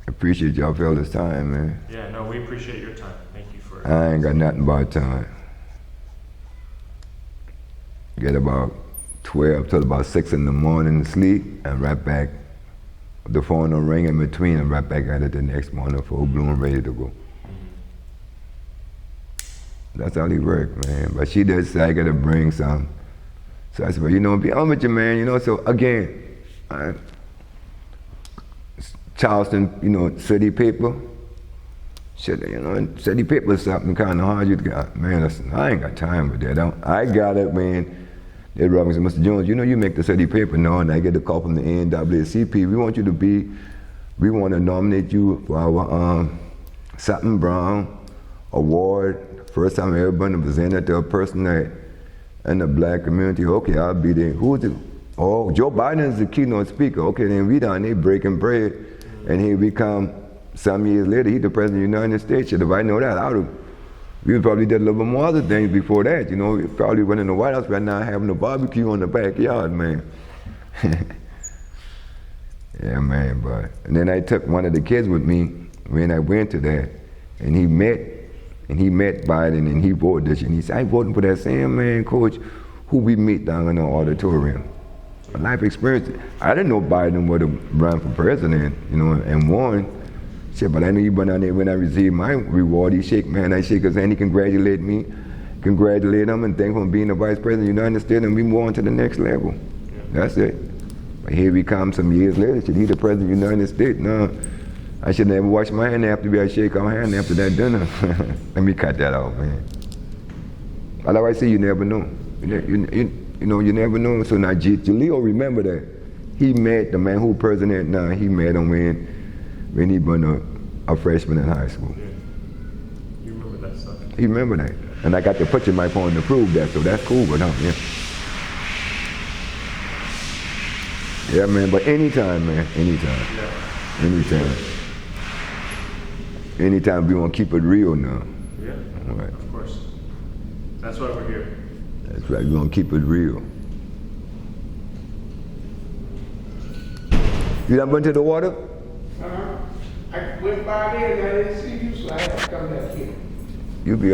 Appreciate y'all for all this time, man. yeah, no, we appreciate your time. Thank you for. I ain't got nothing but time. Get about 12 till about 6 in the morning to sleep, and right back. The phone will ring in between, and right back at it the next morning, full bloom, ready to go. That's how he worked, man. But she did say I gotta bring some. So I said, well, you know, be honest with you, man. You know, so again, Charleston, you know, city paper. Shit, you know, city paper is something kind of hard. You got, man, listen, I ain't got time for that. I got it, man. They brought me and said, Mr. Jones, you know you make the city paper. No, and I get a call from the NAACP. We want you to be, we want to nominate you for our Sutton Brown Award. First time I ever been presented to a person that in the black community. Okay, I'll be there. Who's it? Oh, Joe Biden is the keynote speaker. Okay, then we down there breaking bread. And here we come some years later, he's the president of the United States. Shit, if I know that, I would have. We probably did a little bit more other things before that, you know. We probably went in the White House right now having a barbecue in the backyard, man. Yeah, man, but. And then I took one of the kids with me when I went to that, and he met Biden, and he voted this, and he said, I voting for that same man, coach, who we meet down in the auditorium. A life experience. I didn't know Biden would have run for president, you know, and won. Shit, but I knew he went down there when I received my reward. He shake, man, I shake his hand, he congratulate me, congratulate him, and thank him for being the vice president of the United States, and we move on to the next level. Yeah. That's it. But here we come some years later, shit, he's the president of the United States. No, I should never wash my hand after I shake our hand after that dinner. Let me cut that off, man. But like I say, you never know. You know, you never know. So now, Jaleel, remember that. He met the man who president now, he met him when he was a freshman in high school. Yeah. You remember that stuff? He remember that. And I got the picture in my phone to prove that, so that's cool with him, yeah. Yeah, man, but anytime, man, anytime. Yeah. Anytime. Anytime we want to keep it real now. Yeah, all right. Of course. That's why we're here. That's right, we want to keep it real. You done went to the water? I went by there and I didn't see you, so I had to come back here. You be